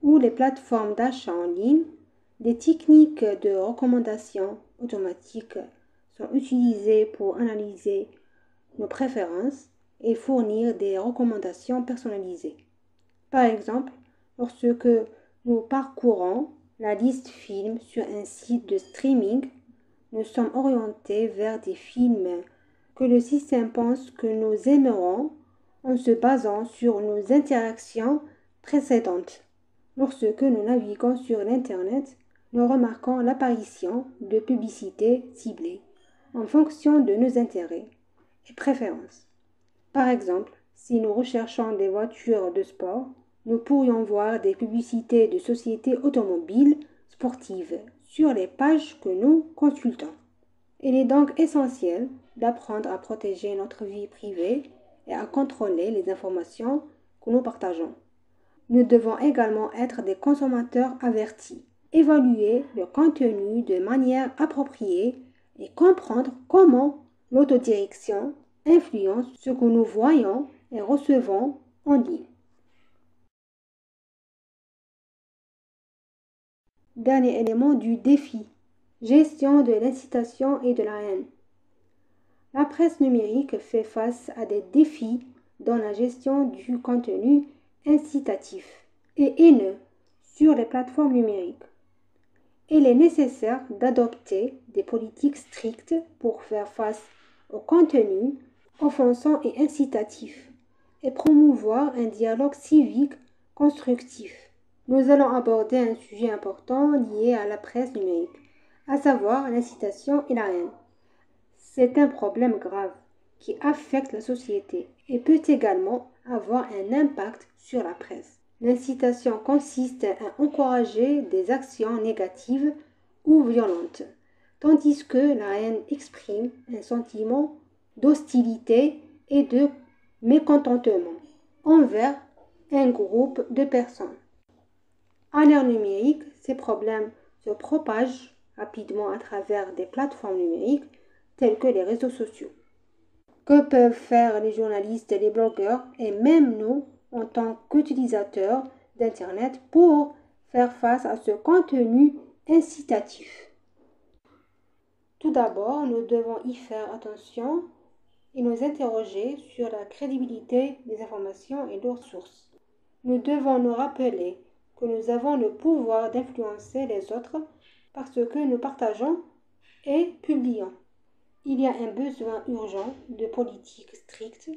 ou les plateformes d'achat en ligne, des techniques de recommandation automatique sont utilisées pour analyser nos préférences et fournir des recommandations personnalisées. Par exemple, lorsque nous parcourons la liste films sur un site de streaming, nous sommes orientés vers des films que le système pense que nous aimerons en se basant sur nos interactions précédentes. Lorsque nous naviguons sur l'Internet, nous remarquons l'apparition de publicités ciblées en fonction de nos intérêts et préférences. Par exemple, si nous recherchons des voitures de sport, nous pourrions voir des publicités de sociétés automobiles sportives sur les pages que nous consultons. Il est donc essentiel d'apprendre à protéger notre vie privée et à contrôler les informations que nous partageons. Nous devons également être des consommateurs avertis, évaluer le contenu de manière appropriée et comprendre comment l'autodirection influence ce que nous voyons et recevons en ligne. Dernier élément du défi, gestion de l'incitation et de la haine. La presse numérique fait face à des défis dans la gestion du contenu incitatif et haineux sur les plateformes numériques. Il est nécessaire d'adopter des politiques strictes pour faire face au contenu offensant et incitatif et promouvoir un dialogue civique constructif. Nous allons aborder un sujet important lié à la presse numérique, à savoir l'incitation et la haine. C'est un problème grave qui affecte la société et peut également avoir un impact sur la presse. L'incitation consiste à encourager des actions négatives ou violentes, tandis que la haine exprime un sentiment d'hostilité et de mécontentement envers un groupe de personnes. À l'ère numérique, ces problèmes se propagent rapidement à travers des plateformes numériques telles que les réseaux sociaux. Que peuvent faire les journalistes, les blogueurs et même nous en tant qu'utilisateurs d'Internet pour faire face à ce contenu incitatif? Tout d'abord, nous devons y faire attention et nous interroger sur la crédibilité des informations et leurs sources. Nous devons nous rappeler que nous avons le pouvoir d'influencer les autres parce que nous partageons et publions. Il y a un besoin urgent de politique stricte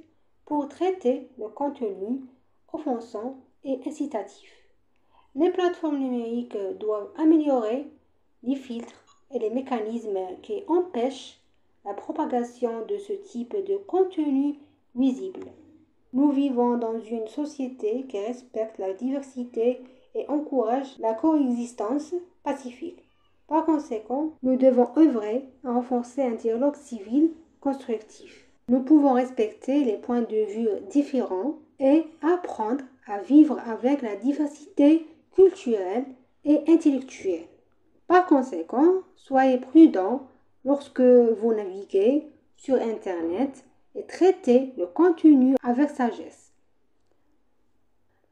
pour traiter le contenu offensant et incitatif. Les plateformes numériques doivent améliorer les filtres et les mécanismes qui empêchent la propagation de ce type de contenu visible. Nous vivons dans une société qui respecte la diversité et encourage la coexistence pacifique. Par conséquent, nous devons œuvrer à renforcer un dialogue civil constructif. Nous pouvons respecter les points de vue différents et apprendre à vivre avec la diversité culturelle et intellectuelle. Par conséquent, soyez prudents lorsque vous naviguez sur Internet et traitez le contenu avec sagesse.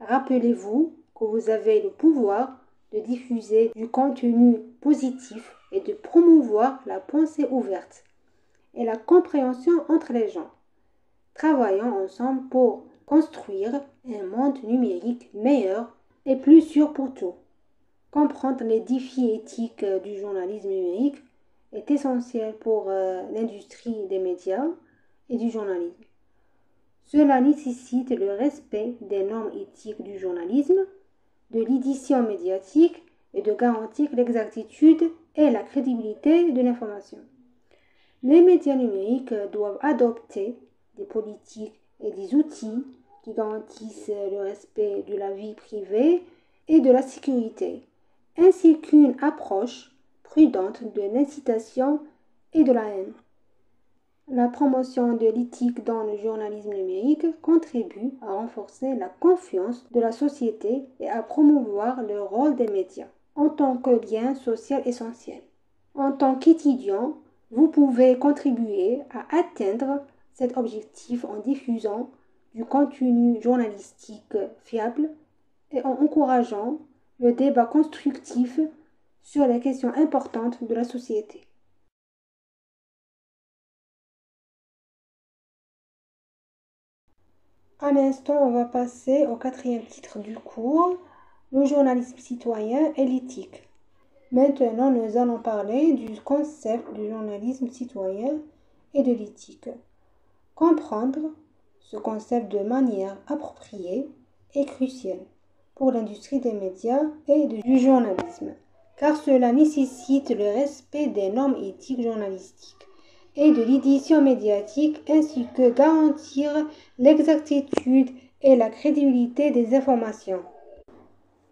Rappelez-vous que vous avez le pouvoir de diffuser du contenu positif et de promouvoir la pensée ouverte et la compréhension entre les gens. Travaillons ensemble pour construire un monde numérique meilleur et plus sûr pour tous. Comprendre les défis éthiques du journalisme numérique est essentiel pour l'industrie des médias et du journalisme. Cela nécessite le respect des normes éthiques du journalisme, de l'édition médiatique et de garantir l'exactitude et la crédibilité de l'information. Les médias numériques doivent adopter des politiques et des outils qui garantissent le respect de la vie privée et de la sécurité, ainsi qu'une approche prudente de l'incitation et de la haine. La promotion de l'éthique dans le journalisme numérique contribue à renforcer la confiance de la société et à promouvoir le rôle des médias en tant que lien social essentiel. En tant qu'étudiant, vous pouvez contribuer à atteindre cet objectif en diffusant du contenu journalistique fiable et en encourageant le débat constructif sur les questions importantes de la société. À l'instant, on va passer au 4e titre du cours, le journalisme citoyen et l'éthique. Maintenant, nous allons parler du concept du journalisme citoyen et de l'éthique. Comprendre ce concept de manière appropriée est crucial pour l'industrie des médias et du journalisme, car cela nécessite le respect des normes éthiques journalistiques et de l'édition médiatique, ainsi que garantir l'exactitude et la crédibilité des informations.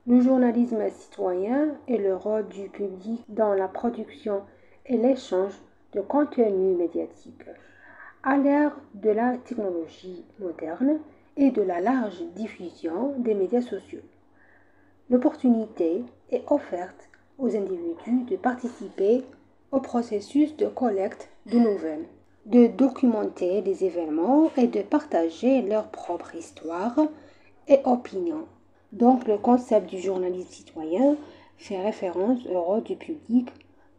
Le journalisme citoyen est le rôle du public dans la production et l'échange de contenu médiatique. À l'ère de la technologie moderne et de la large diffusion des médias sociaux, l'opportunité est offerte aux individus de participer au processus de collecte de nouvelles, de documenter les événements et de partager leur propre histoire et opinion. Donc le concept du journalisme citoyen fait référence au rôle du public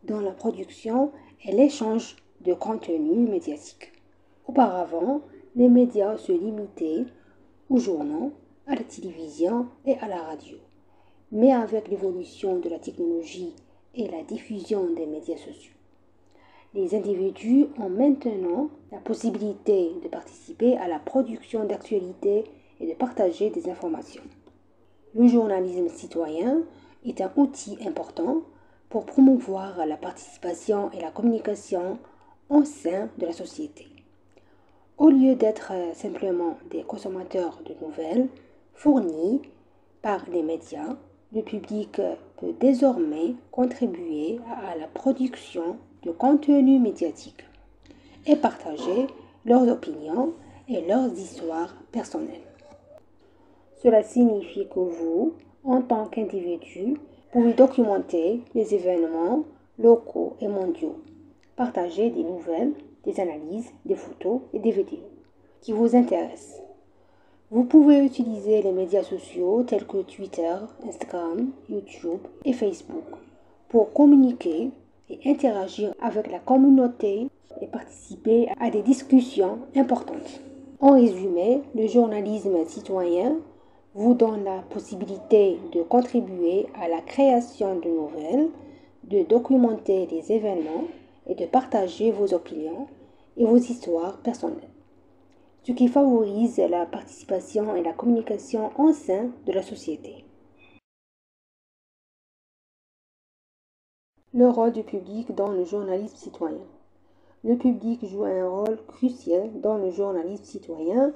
dans la production et l'échange de contenu médiatique. Auparavant, les médias se limitaient aux journaux, à la télévision et à la radio. Mais avec l'évolution de la technologie et la diffusion des médias sociaux, les individus ont maintenant la possibilité de participer à la production d'actualités et de partager des informations. Le journalisme citoyen est un outil important pour promouvoir la participation et la communication au sein de la société. Au lieu d'être simplement des consommateurs de nouvelles fournies par les médias, le public peut désormais contribuer à la production de contenu médiatique et partager leurs opinions et leurs histoires personnelles. Cela signifie que vous, en tant qu'individu, vous pouvez documenter les événements locaux et mondiaux, partager des nouvelles, des analyses, des photos et des vidéos qui vous intéressent. Vous pouvez utiliser les médias sociaux tels que Twitter, Instagram, YouTube et Facebook pour communiquer et interagir avec la communauté et participer à des discussions importantes. En résumé, le journalisme citoyen vous donne la possibilité de contribuer à la création de nouvelles, de documenter les événements et de partager vos opinions et vos histoires personnelles, ce qui favorise la participation et la communication au sein de la société. Le rôle du public dans le journalisme citoyen. Le public joue un rôle crucial dans le journalisme citoyen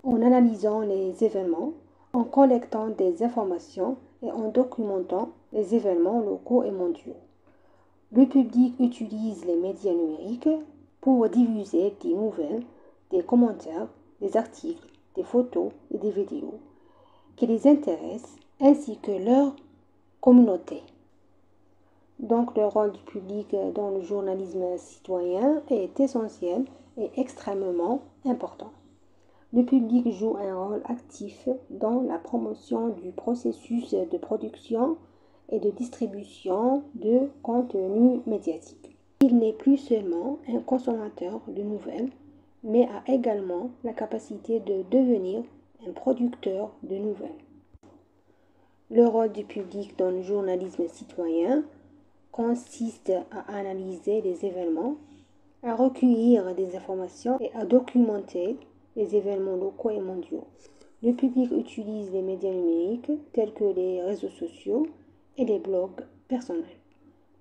en analysant les événements, en collectant des informations et en documentant les événements locaux et mondiaux. Le public utilise les médias numériques pour diffuser des nouvelles, des commentaires, des articles, des photos et des vidéos qui les intéressent ainsi que leur communauté. Donc le rôle du public dans le journalisme citoyen est essentiel et extrêmement important. Le public joue un rôle actif dans la promotion du processus de production et de distribution de contenu médiatique. Il n'est plus seulement un consommateur de nouvelles, mais a également la capacité de devenir un producteur de nouvelles. Le rôle du public dans le journalisme citoyen consiste à analyser les événements, à recueillir des informations et à documenter les événements locaux et mondiaux. Le public utilise les médias numériques tels que les réseaux sociaux et les blogs personnels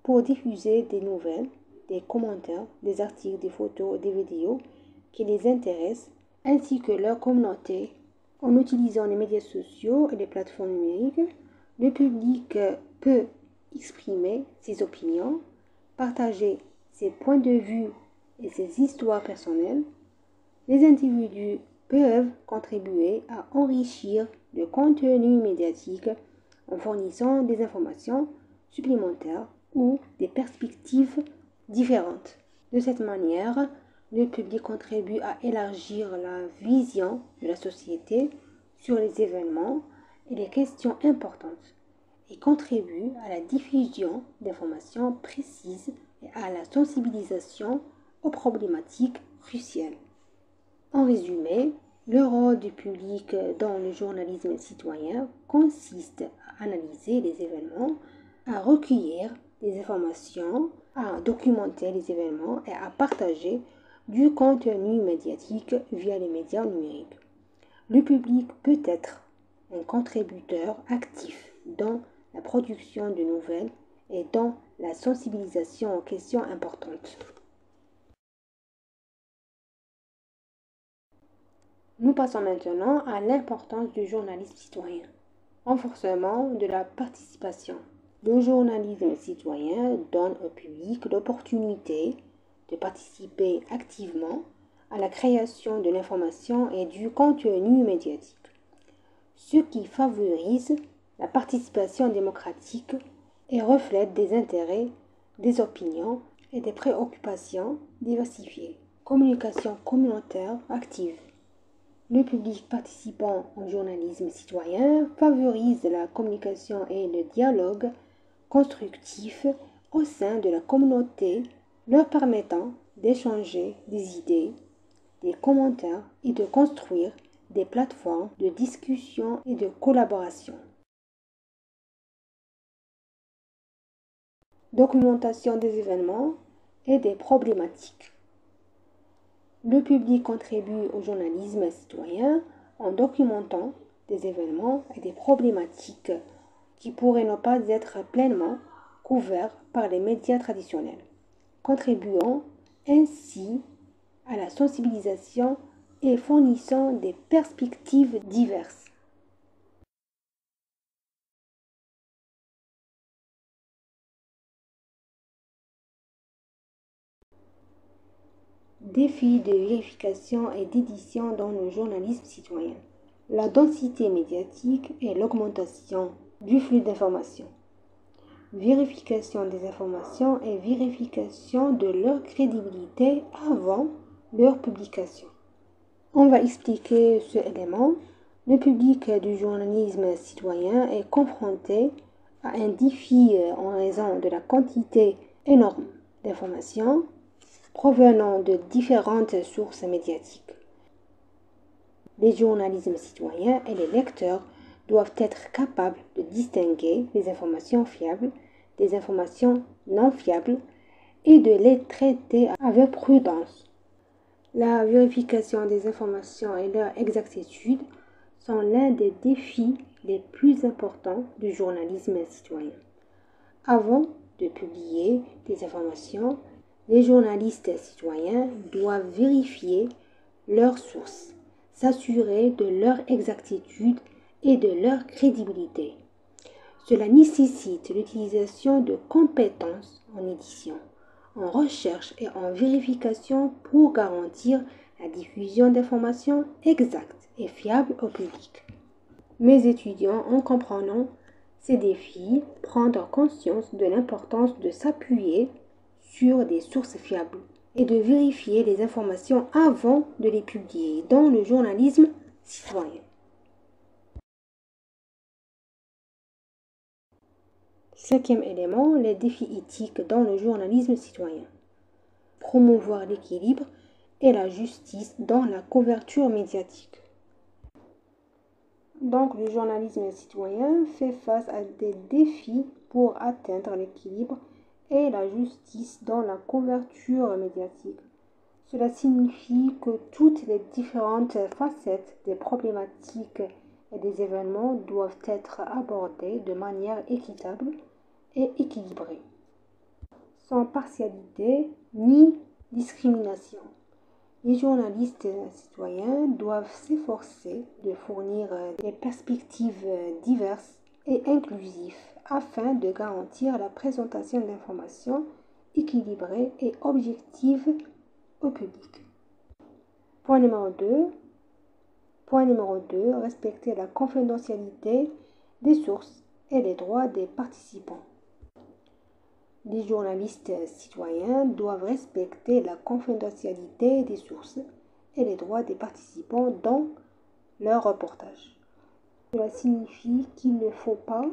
pour diffuser des nouvelles, des commentaires, des articles, des photos et des vidéos qui les intéressent ainsi que leur communauté. En utilisant les médias sociaux et les plateformes numériques, le public peut exprimer ses opinions, partager ses points de vue et ses histoires personnelles. Les individus peuvent contribuer à enrichir le contenu médiatique en fournissant des informations supplémentaires ou des perspectives différentes. De cette manière, le public contribue à élargir la vision de la société sur les événements et les questions importantes et contribue à la diffusion d'informations précises et à la sensibilisation aux problématiques cruciales. En résumé, le rôle du public dans le journalisme citoyen consiste à analyser les événements, à recueillir des informations, à documenter les événements et à partager du contenu médiatique via les médias numériques. Le public peut être un contributeur actif dans la production de nouvelles et dans la sensibilisation aux questions importantes. Nous passons maintenant à l'importance du journalisme citoyen. Renforcement de la participation. Le journalisme citoyen donne au public l'opportunité de participer activement à la création de l'information et du contenu médiatique, ce qui favorise la participation démocratique et reflète des intérêts, des opinions et des préoccupations diversifiées. Communication communautaire active. Le public participant au journalisme citoyen favorise la communication et le dialogue constructif au sein de la communauté, leur permettant d'échanger des idées, des commentaires et de construire des plateformes de discussion et de collaboration. Documentation des événements et des problématiques. Le public contribue au journalisme citoyen en documentant des événements et des problématiques qui pourraient ne pas être pleinement couverts par les médias traditionnels, contribuant ainsi à la sensibilisation et fournissant des perspectives diverses. Défis de vérification et d'édition dans le journalisme citoyen. La densité médiatique et l'augmentation du flux d'informations. Vérification des informations et vérification de leur crédibilité avant leur publication. On va expliquer ce élément. Le public du journalisme citoyen est confronté à un défi en raison de la quantité énorme d'informations provenant de différentes sources médiatiques. Les journalismes citoyens et les lecteurs doivent être capables de distinguer les informations fiables des informations non fiables et de les traiter avec prudence. La vérification des informations et leur exactitude sont l'un des défis les plus importants du journalisme citoyen. Avant de publier des informations, les journalistes citoyens doivent vérifier leurs sources, s'assurer de leur exactitude et de leur crédibilité. Cela nécessite l'utilisation de compétences en édition, en recherche et en vérification pour garantir la diffusion d'informations exactes et fiables au public. Mes étudiants, en comprenant ces défis, prendre conscience de l'importance de s'appuyer sur des sources fiables et de vérifier les informations avant de les publier dans le journalisme citoyen. Cinquième élément, les défis éthiques dans le journalisme citoyen. Promouvoir l'équilibre et la justice dans la couverture médiatique. Donc, le journalisme citoyen fait face à des défis pour atteindre l'équilibre et la justice dans la couverture médiatique. Cela signifie que toutes les différentes facettes des problématiques et des événements doivent être abordées de manière équitable et équilibrée, sans partialité ni discrimination. Les journalistes citoyens doivent s'efforcer de fournir des perspectives diverses et inclusives afin de garantir la présentation d'informations équilibrées et objectives au public. Point numéro 2, respecter la confidentialité des sources et les droits des participants. Les journalistes citoyens doivent respecter la confidentialité des sources et les droits des participants dans leur reportage. Cela signifie qu'il ne faut pas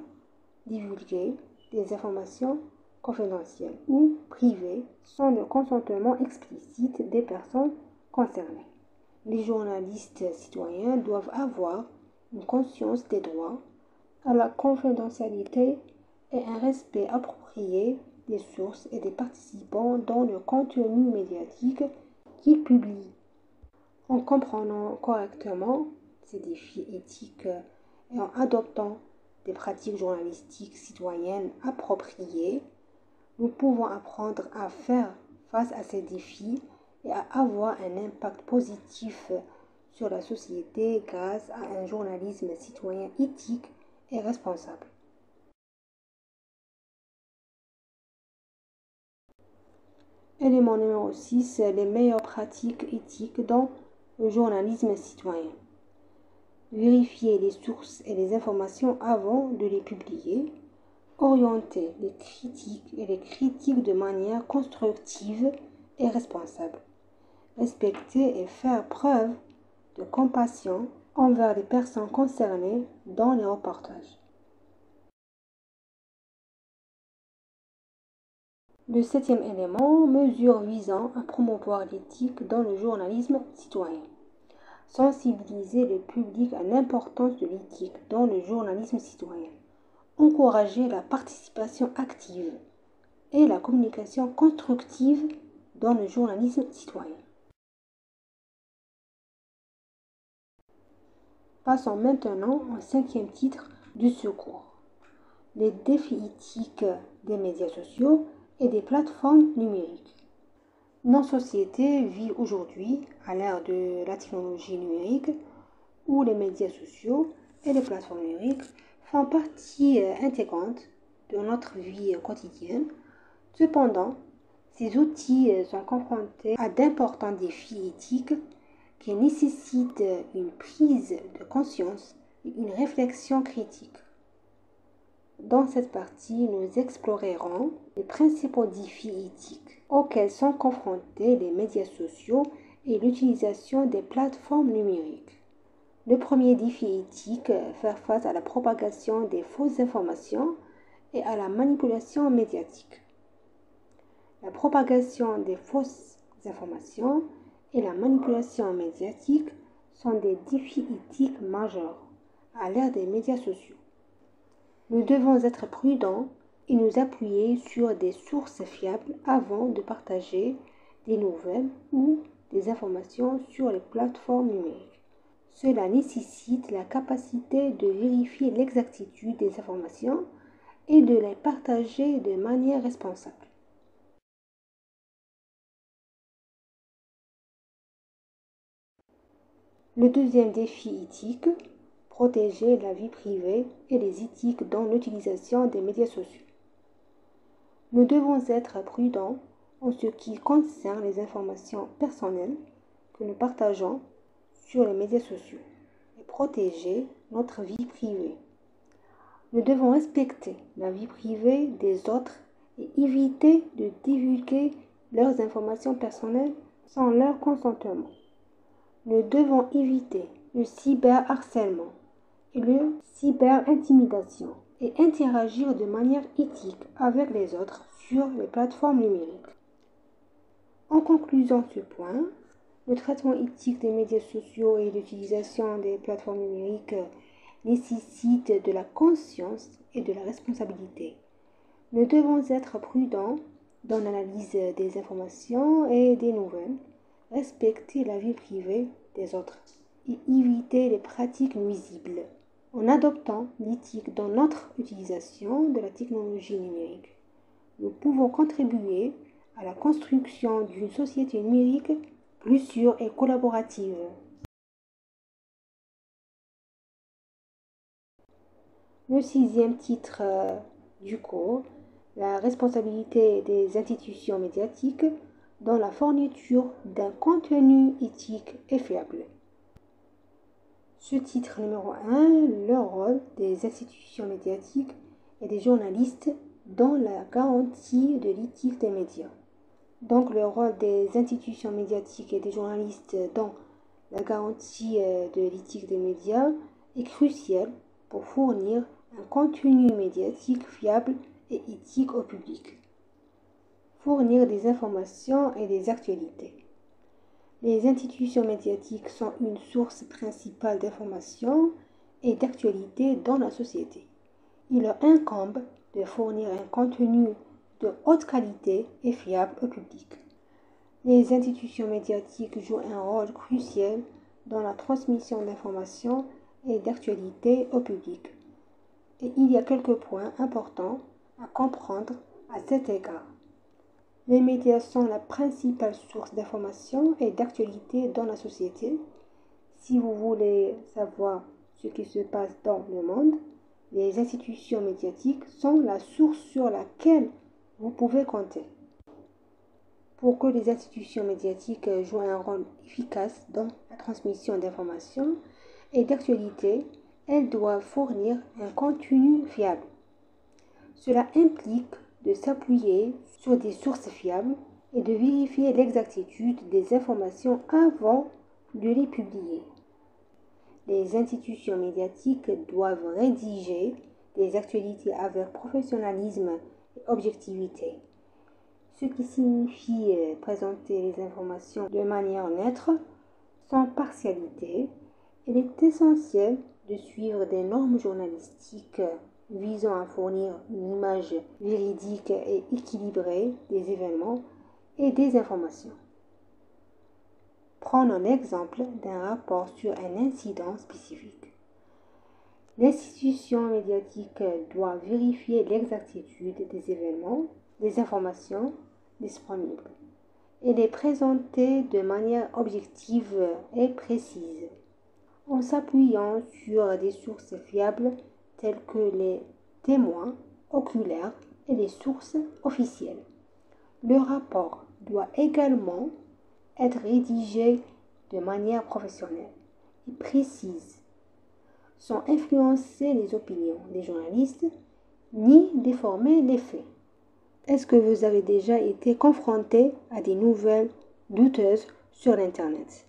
divulguer des informations confidentielles ou privées sans le consentement explicite des personnes concernées. Les journalistes citoyens doivent avoir une conscience des droits à la confidentialité et un respect approprié des sources et des participants dans le contenu médiatique qu'ils publient. En comprenant correctement ces défis éthiques et en adoptant des pratiques journalistiques citoyennes appropriées, nous pouvons apprendre à faire face à ces défis et à avoir un impact positif sur la société grâce à un journalisme citoyen éthique et responsable. Élément numéro 6, les meilleures pratiques éthiques dans le journalisme citoyen. Vérifier les sources et les informations avant de les publier. Orienter les critiques de manière constructive et responsable. Respecter et faire preuve de compassion envers les personnes concernées dans les reportages. Le septième élément, mesures visant à promouvoir l'éthique dans le journalisme citoyen. Sensibiliser le public à l'importance de l'éthique dans le journalisme citoyen. Encourager la participation active et la communication constructive dans le journalisme citoyen. Passons maintenant au cinquième titre du secours. Les défis éthiques des médias sociaux et des plateformes numériques. Notre société vit aujourd'hui à l'ère de la technologie numérique où les médias sociaux et les plateformes numériques font partie intégrante de notre vie quotidienne. Cependant, ces outils sont confrontés à d'importants défis éthiques qui nécessitent une prise de conscience et une réflexion critique. Dans cette partie, nous explorerons les principaux défis éthiques auxquels sont confrontés les médias sociaux et l'utilisation des plateformes numériques. Le premier défi éthique, faire face à la propagation des fausses informations et à la manipulation médiatique. La propagation des fausses informations et la manipulation médiatique sont des défis éthiques majeurs à l'ère des médias sociaux. Nous devons être prudents et nous appuyer sur des sources fiables avant de partager des nouvelles ou des informations sur les plateformes numériques. Cela nécessite la capacité de vérifier l'exactitude des informations et de les partager de manière responsable. Le deuxième défi éthique, protéger la vie privée et les éthiques dans l'utilisation des médias sociaux. Nous devons être prudents en ce qui concerne les informations personnelles que nous partageons sur les médias sociaux et protéger notre vie privée. Nous devons respecter la vie privée des autres et éviter de divulguer leurs informations personnelles sans leur consentement. Nous devons éviter le cyberharcèlement et le cyberintimidation et interagir de manière éthique avec les autres sur les plateformes numériques. En conclusion de ce point, le traitement éthique des médias sociaux et l'utilisation des plateformes numériques nécessite de la conscience et de la responsabilité. Nous devons être prudents dans l'analyse des informations et des nouvelles, respecter la vie privée des autres et éviter les pratiques nuisibles en adoptant l'éthique dans notre utilisation de la technologie numérique. Nous pouvons contribuer à la construction d'une société numérique plus sûre et collaborative. Le sixième titre du cours, la responsabilité des institutions médiatiques dans la fourniture d'un contenu éthique et fiable. Ce titre numéro 1, le rôle des institutions médiatiques et des journalistes dans la garantie de l'éthique des médias. Donc le rôle des institutions médiatiques et des journalistes dans la garantie de l'éthique des médias est crucial pour fournir un contenu médiatique fiable et éthique au public. Fournir des informations et des actualités. Les institutions médiatiques sont une source principale d'informations et d'actualités dans la société. Il leur incombe de fournir un contenu de haute qualité et fiable au public. Les institutions médiatiques jouent un rôle crucial dans la transmission d'informations et d'actualités au public. Et il y a quelques points importants à comprendre à cet égard. Les médias sont la principale source d'information et d'actualité dans la société. Si vous voulez savoir ce qui se passe dans le monde, les institutions médiatiques sont la source sur laquelle vous pouvez compter. Pour que les institutions médiatiques jouent un rôle efficace dans la transmission d'informations et d'actualité, elles doivent fournir un contenu fiable. Cela implique de s'appuyer sur des sources fiables et de vérifier l'exactitude des informations avant de les publier. Les institutions médiatiques doivent rédiger des actualités avec professionnalisme et objectivité, ce qui signifie présenter les informations de manière neutre, sans partialité. Il est essentiel de suivre des normes journalistiques visant à fournir une image véridique et équilibrée des événements et des informations. Prenons l'exemple d'un rapport sur un incident spécifique. L'institution médiatique doit vérifier l'exactitude des événements, des informations disponibles et les présenter de manière objective et précise, en s'appuyant sur des sources fiables telles que les témoins oculaires et les sources officielles. Le rapport doit également être rédigé de manière professionnelle et précise, sans influencer les opinions des journalistes ni déformer les faits. Est-ce que vous avez déjà été confronté à des nouvelles douteuses sur l'Internet?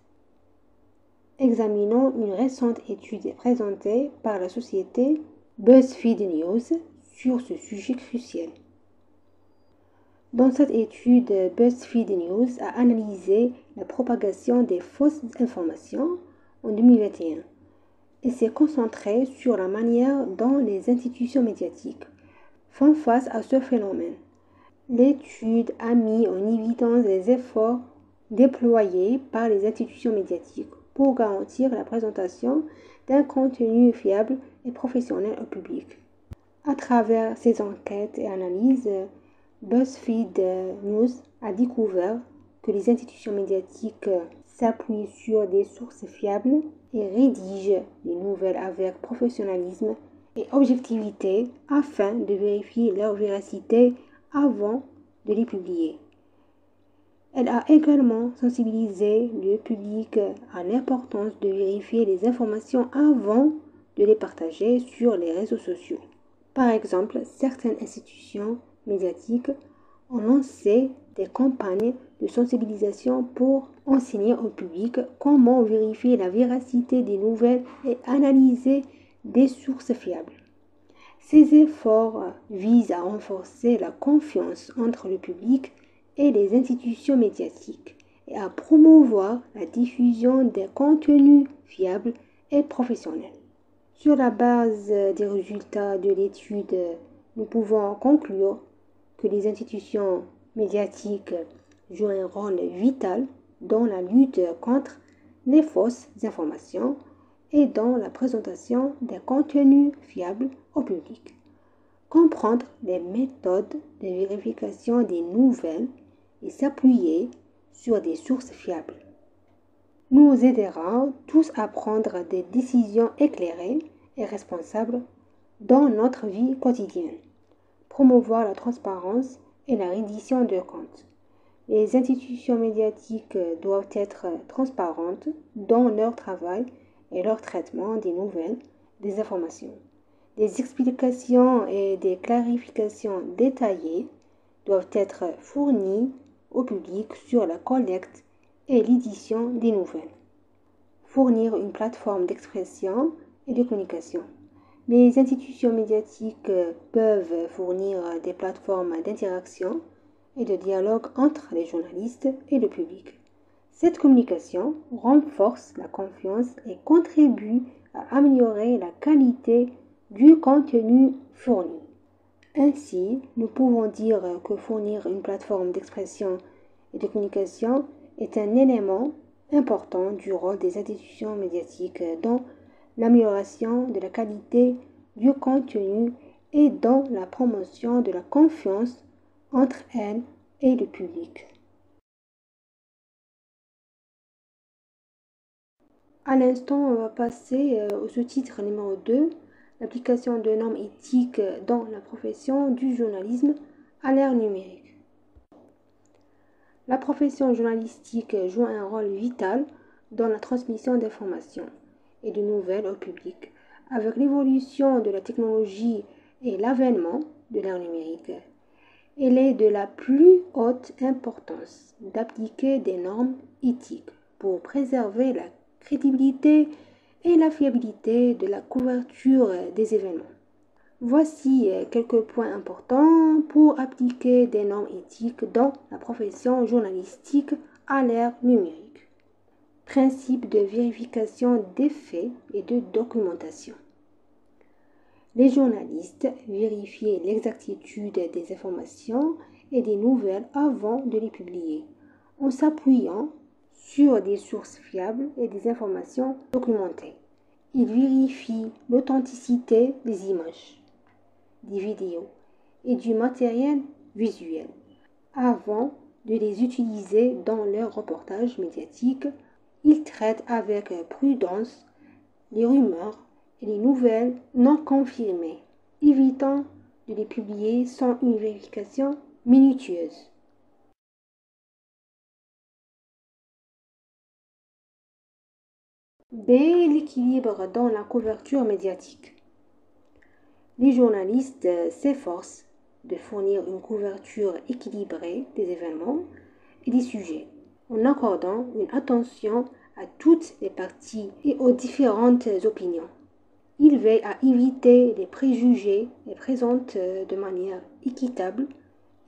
Examinons une récente étude présentée par la société BuzzFeed News sur ce sujet crucial. Dans cette étude, BuzzFeed News a analysé la propagation des fausses informations en 2021 et s'est concentré sur la manière dont les institutions médiatiques font face à ce phénomène. L'étude a mis en évidence les efforts déployés par les institutions médiatiques pour garantir la présentation d'un contenu fiable et professionnel au public. À travers ces enquêtes et analyses, BuzzFeed News a découvert que les institutions médiatiques s'appuient sur des sources fiables et rédigent les nouvelles avec professionnalisme et objectivité afin de vérifier leur véracité avant de les publier. Elle a également sensibilisé le public à l'importance de vérifier les informations avant de les partager sur les réseaux sociaux. Par exemple, certaines institutions médiatiques ont lancé des campagnes de sensibilisation pour enseigner au public comment vérifier la véracité des nouvelles et analyser des sources fiables. Ces efforts visent à renforcer la confiance entre le public et les institutions médiatiques et à promouvoir la diffusion des contenus fiables et professionnels. Sur la base des résultats de l'étude, nous pouvons conclure que les institutions médiatiques jouent un rôle vital dans la lutte contre les fausses informations et dans la présentation des contenus fiables au public. Comprendre les méthodes de vérification des nouvelles et s'appuyer sur des sources fiables nous aidera tous à prendre des décisions éclairées et responsables dans notre vie quotidienne. Promouvoir la transparence et la reddition de comptes. Les institutions médiatiques doivent être transparentes dans leur travail et leur traitement des nouvelles, des informations. Des explications et des clarifications détaillées doivent être fournies au public sur la collecte et l'édition des nouvelles. Fournir une plateforme d'expression et de communication. Les institutions médiatiques peuvent fournir des plateformes d'interaction et de dialogue entre les journalistes et le public. Cette communication renforce la confiance et contribue à améliorer la qualité du contenu fourni. Ainsi, nous pouvons dire que fournir une plateforme d'expression et de communication est un élément important du rôle des institutions médiatiques dans l'amélioration de la qualité du contenu et dans la promotion de la confiance entre elles et le public. À l'instant, on va passer au sous-titre numéro 2, l'application de normes éthiques dans la profession du journalisme à l'ère numérique. La profession journalistique joue un rôle vital dans la transmission d'informations et de nouvelles au public. Avec l'évolution de la technologie et l'avènement de l'ère numérique, il est de la plus haute importance d'appliquer des normes éthiques pour préserver la crédibilité et la fiabilité de la couverture des événements. Voici quelques points importants pour appliquer des normes éthiques dans la profession journalistique à l'ère numérique. Principe de vérification des faits et de documentation. Les journalistes vérifient l'exactitude des informations et des nouvelles avant de les publier, en s'appuyant sur des sources fiables et des informations documentées. Ils vérifient l'authenticité des images, des vidéos et du matériel visuel avant de les utiliser dans leur reportage médiatique. Ils traitent avec prudence les rumeurs et les nouvelles non confirmées, évitant de les publier sans une vérification minutieuse. B. L'équilibre dans la couverture médiatique. Les journalistes s'efforcent de fournir une couverture équilibrée des événements et des sujets, en accordant une attention à toutes les parties et aux différentes opinions. Ils veillent à éviter les préjugés et présentent de manière équitable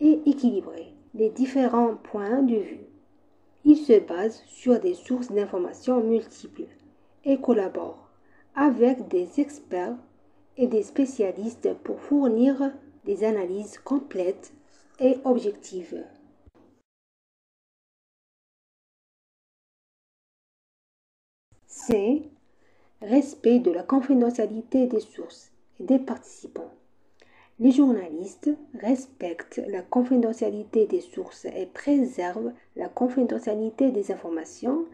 et équilibrée les différents points de vue. Ils se basent sur des sources d'informations multiples et collaborent avec des experts et des spécialistes pour fournir des analyses complètes et objectives. C'est respect de la confidentialité des sources et des participants. Les journalistes respectent la confidentialité des sources et préservent la confidentialité des informations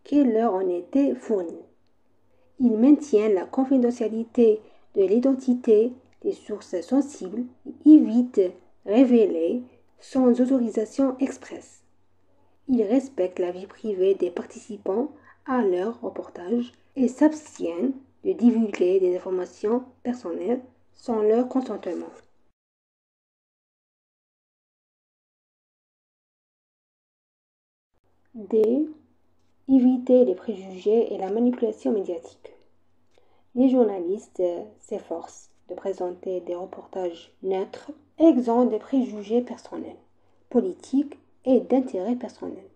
qui leur ont été fournies. Ils maintiennent la confidentialité de l'identité des sources sensibles et évitent de révéler sans autorisation expresse. Ils respectent la vie privée des participants à leur reportage et s'abstiennent de divulguer des informations personnelles sans leur consentement. D. Éviter les préjugés et la manipulation médiatique. Les journalistes s'efforcent de présenter des reportages neutres, exempts de préjugés personnels, politiques et d'intérêts personnels.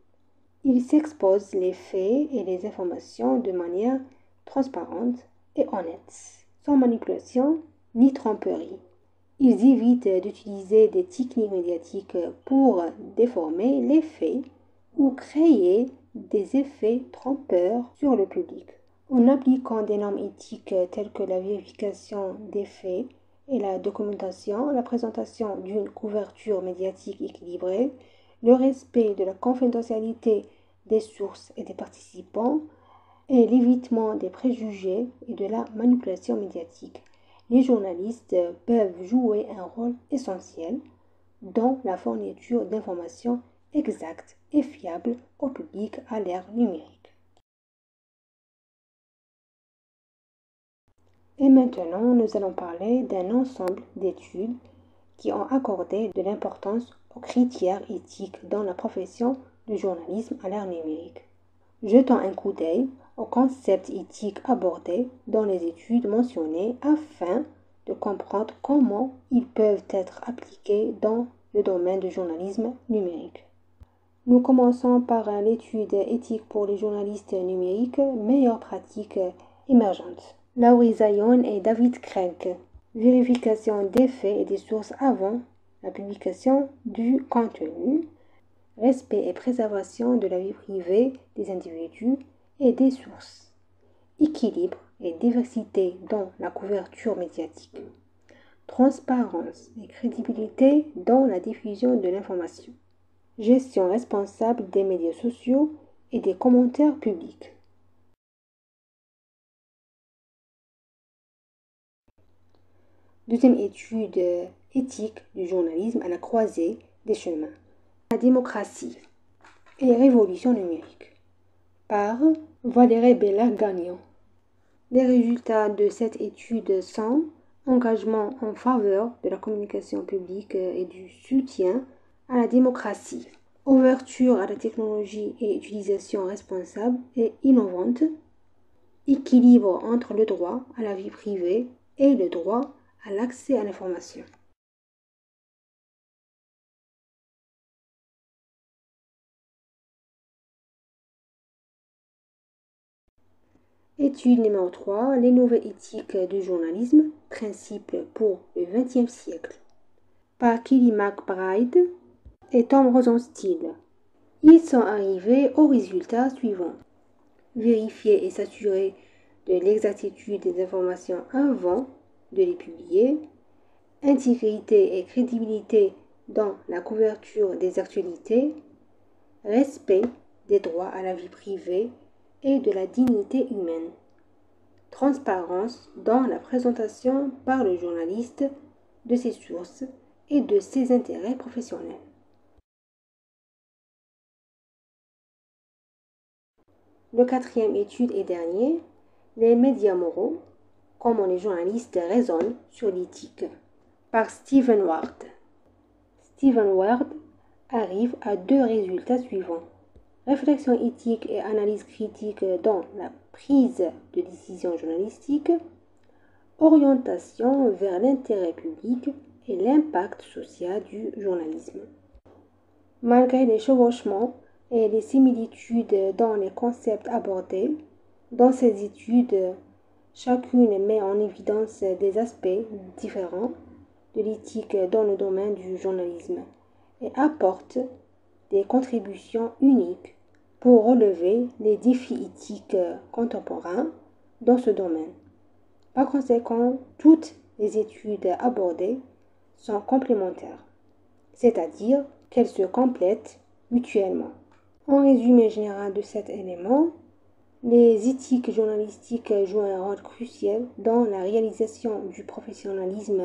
Ils s'exposent les faits et les informations de manière transparente et honnête, sans manipulation ni tromperie. Ils évitent d'utiliser des techniques médiatiques pour déformer les faits ou créer des effets trompeurs sur le public. En appliquant des normes éthiques telles que la vérification des faits et la documentation, la présentation d'une couverture médiatique équilibrée, le respect de la confidentialité des sources et des participants et l'évitement des préjugés et de la manipulation médiatique. Les journalistes peuvent jouer un rôle essentiel dans la fourniture d'informations exactes et fiables au public à l'ère numérique. Et maintenant, nous allons parler d'un ensemble d'études qui ont accordé de l'importance aux critères éthiques dans la profession du journalisme à l'ère numérique. Jetons un coup d'œil aux concepts éthiques abordés dans les études mentionnées afin de comprendre comment ils peuvent être appliqués dans le domaine du journalisme numérique. Nous commençons par l'étude éthique pour les journalistes numériques, meilleures pratiques émergentes. Laurie Zion et David Craig. Vérification des faits et des sources avant la publication du contenu. Respect et préservation de la vie privée des individus et des sources. Équilibre et diversité dans la couverture médiatique. Transparence et crédibilité dans la diffusion de l'information. Gestion responsable des médias sociaux et des commentaires publics. Deuxième étude éthique du journalisme à la croisée des chemins. La démocratie et les révolutions numériques. Par Valérie Bella-Gagnon. Les résultats de cette étude sont engagement en faveur de la communication publique et du soutien à la démocratie, ouverture à la technologie et utilisation responsable et innovante, équilibre entre le droit à la vie privée et le droit à l'accès à l'information. Étude numéro 3, les nouvelles éthiques du journalisme, principes pour le XXe siècle. Par Kelly McBride et Tom Rosenstiel. Ils sont arrivés au résultat suivant. Vérifier et s'assurer de l'exactitude des informations avant de les publier. Intégrité et crédibilité dans la couverture des actualités. Respect des droits à la vie privée et de la dignité humaine. Transparence dans la présentation par le journaliste de ses sources et de ses intérêts professionnels. Le quatrième étude et dernier, les médias moraux, comment les journalistes raisonnent sur l'éthique, par Stephen Ward. Stephen Ward arrive à deux résultats suivants. Réflexion éthique et analyse critique dans la prise de décision journalistique, orientation vers l'intérêt public et l'impact social du journalisme. Malgré les chevauchements et les similitudes dans les concepts abordés, dans ces études, chacune met en évidence des aspects différents de l'éthique dans le domaine du journalisme et apporte des contributions uniques pour relever les défis éthiques contemporains dans ce domaine. Par conséquent, toutes les études abordées sont complémentaires, c'est-à-dire qu'elles se complètent mutuellement. En résumé général de cet élément, les éthiques journalistiques jouent un rôle crucial dans la réalisation du professionnalisme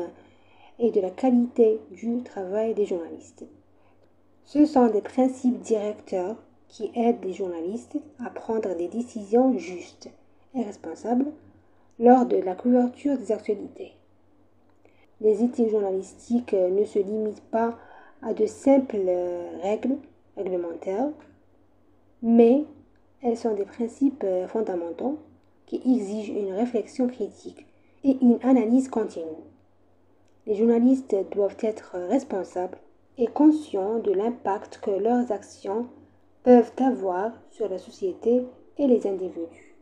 et de la qualité du travail des journalistes. Ce sont des principes directeurs qui aident les journalistes à prendre des décisions justes et responsables lors de la couverture des actualités. Les éthiques journalistiques ne se limitent pas à de simples règles réglementaires, mais elles sont des principes fondamentaux qui exigent une réflexion critique et une analyse continue. Les journalistes doivent être responsables et conscients de l'impact que leurs actions peuvent avoir sur la société et les individus.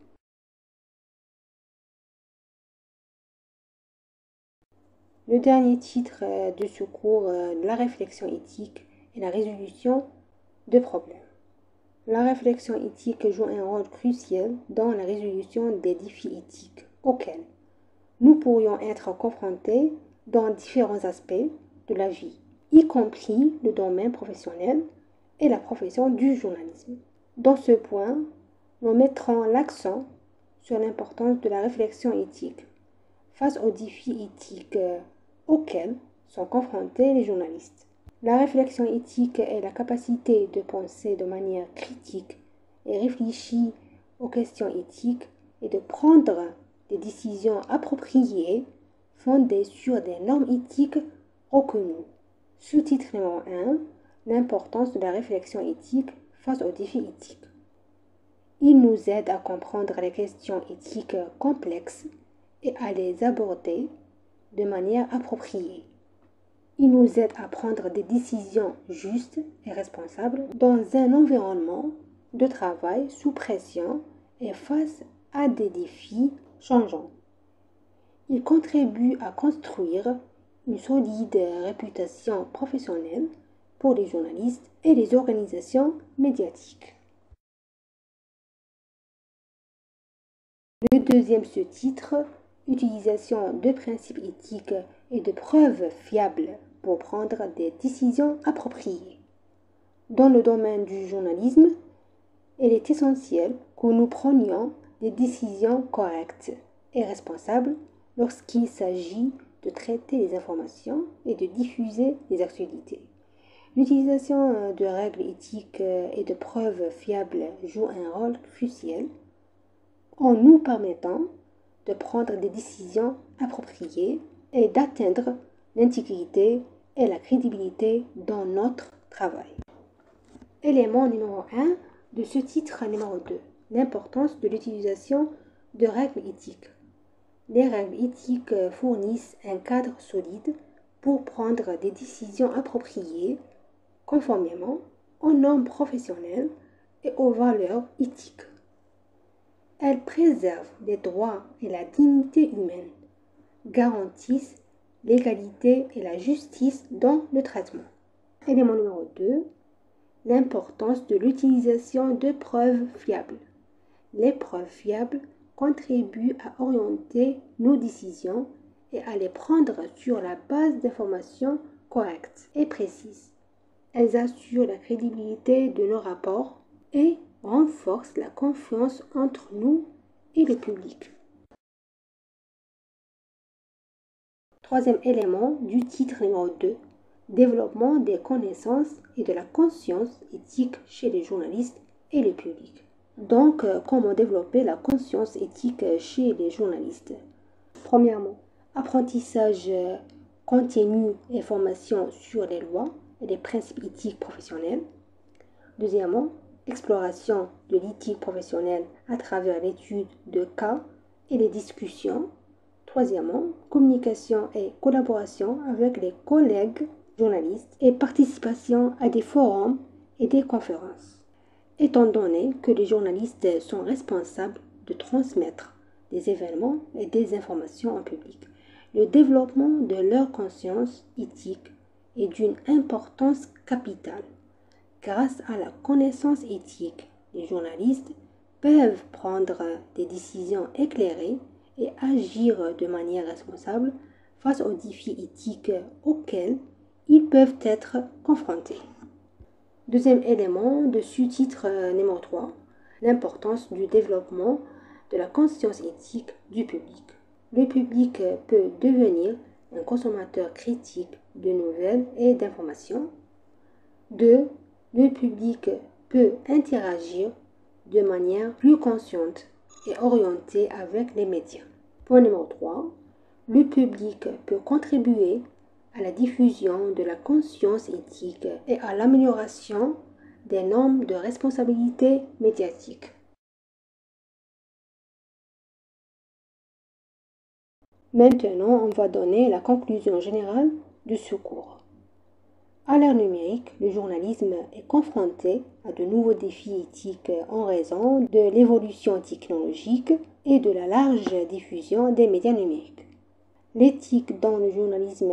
Le dernier titre de ce cours, la réflexion éthique et la résolution de problèmes. La réflexion éthique joue un rôle crucial dans la résolution des défis éthiques auxquels nous pourrions être confrontés dans différents aspects de la vie, y compris le domaine professionnel et la profession du journalisme. Dans ce point, nous mettrons l'accent sur l'importance de la réflexion éthique face aux défis éthiques auxquels sont confrontés les journalistes. La réflexion éthique est la capacité de penser de manière critique et réfléchie aux questions éthiques et de prendre des décisions appropriées fondées sur des normes éthiques reconnues. Sous-titre numéro 1, l'importance de la réflexion éthique face aux défis éthiques. Il nous aide à comprendre les questions éthiques complexes et à les aborder de manière appropriée. Il nous aide à prendre des décisions justes et responsables dans un environnement de travail sous pression et face à des défis changeants. Il contribue à construire une solide réputation professionnelle pour les journalistes et les organisations médiatiques. Le deuxième sous-titre, utilisation de principes éthiques et de preuves fiables pour prendre des décisions appropriées. Dans le domaine du journalisme, il est essentiel que nous prenions des décisions correctes et responsables lorsqu'il s'agit de traiter les informations et de diffuser les actualités. L'utilisation de règles éthiques et de preuves fiables joue un rôle crucial en nous permettant de prendre des décisions appropriées et d'atteindre l'intégrité et la crédibilité dans notre travail. Élément numéro 1 de ce titre numéro 2, l'importance de l'utilisation de règles éthiques. Les règles éthiques fournissent un cadre solide pour prendre des décisions appropriées conformément aux normes professionnelles et aux valeurs éthiques. Elles préservent les droits et la dignité humaine, garantissent l'égalité et la justice dans le traitement. Élément numéro 2, l'importance de l'utilisation de preuves fiables. Les preuves fiables contribuent à orienter nos décisions et à les prendre sur la base d'informations correctes et précises. Elles assurent la crédibilité de nos rapports et renforcent la confiance entre nous et le public. Troisième élément du titre numéro 2, développement des connaissances et de la conscience éthique chez les journalistes et le public. Donc, comment développer la conscience éthique chez les journalistes? Premièrement, apprentissage continu et formation sur les lois et les principes éthiques professionnels. Deuxièmement, exploration de l'éthique professionnelle à travers l'étude de cas et les discussions. Troisièmement, communication et collaboration avec les collègues journalistes et participation à des forums et des conférences. Étant donné que les journalistes sont responsables de transmettre des événements et des informations en public, le développement de leur conscience éthique est d'une importance capitale. Grâce à la connaissance éthique, les journalistes peuvent prendre des décisions éclairées et agir de manière responsable face aux défis éthiques auxquels ils peuvent être confrontés. Deuxième élément de sous-titre numéro 3, l'importance du développement de la conscience éthique du public. Le public peut devenir un consommateur critique de nouvelles et d'informations. 2. Le public peut interagir de manière plus consciente et orientée avec les médias. Point numéro 3. Le public peut contribuer à la diffusion de la conscience éthique et à l'amélioration des normes de responsabilité médiatique. Maintenant, on va donner la conclusion générale de ce cours. À l'ère numérique, le journalisme est confronté à de nouveaux défis éthiques en raison de l'évolution technologique et de la large diffusion des médias numériques. L'éthique dans le journalisme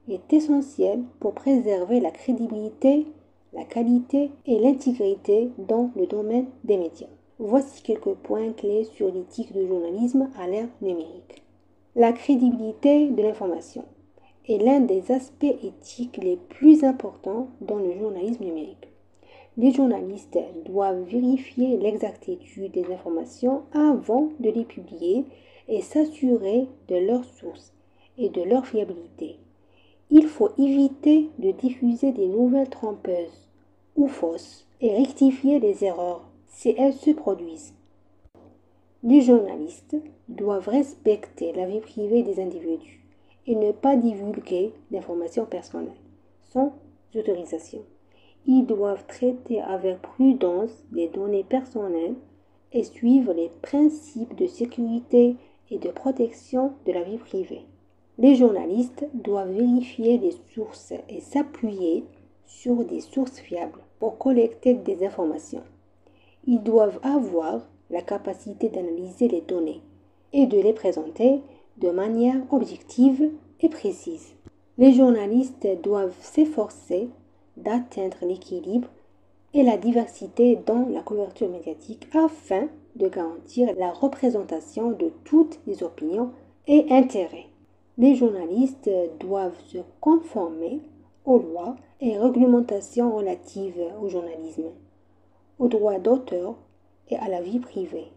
est essentielle pour préserver la crédibilité, la qualité et l'intégrité dans le domaine des médias. Voici quelques points clés sur l'éthique du journalisme à l'ère numérique. La crédibilité de l'information est l'un des aspects éthiques les plus importants dans le journalisme numérique. Les journalistes doivent vérifier l'exactitude des informations avant de les publier et s'assurer de leur source et de leur fiabilité. Il faut éviter de diffuser des nouvelles trompeuses ou fausses et rectifier les erreurs si elles se produisent. Les journalistes doivent respecter la vie privée des individus et ne pas divulguer d'informations personnelles sans autorisation. Ils doivent traiter avec prudence les données personnelles et suivre les principes de sécurité et de protection de la vie privée. Les journalistes doivent vérifier les sources et s'appuyer sur des sources fiables pour collecter des informations. Ils doivent avoir la capacité d'analyser les données et de les présenter de manière objective et précise. Les journalistes doivent s'efforcer d'atteindre l'équilibre et la diversité dans la couverture médiatique afin de garantir la représentation de toutes les opinions et intérêts. Les journalistes doivent se conformer aux lois et réglementations relatives au journalisme, aux droits d'auteur et à la vie privée.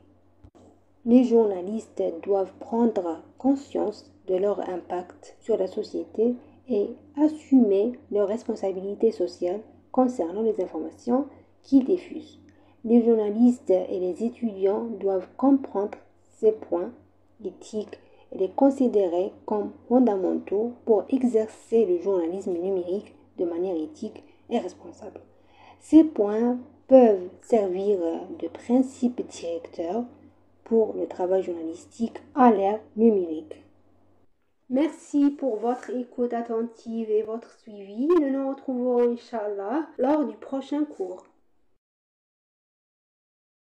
Les journalistes doivent prendre conscience de leur impact sur la société et assumer leurs responsabilités sociales concernant les informations qu'ils diffusent. Les journalistes et les étudiants doivent comprendre ces points éthiques et les considérer comme fondamentaux pour exercer le journalisme numérique de manière éthique et responsable. Ces points peuvent servir de principes directeurs pour le travail journalistique à l'ère numérique. Merci pour votre écoute attentive et votre suivi. Nous nous retrouvons, Inch'Allah, lors du prochain cours.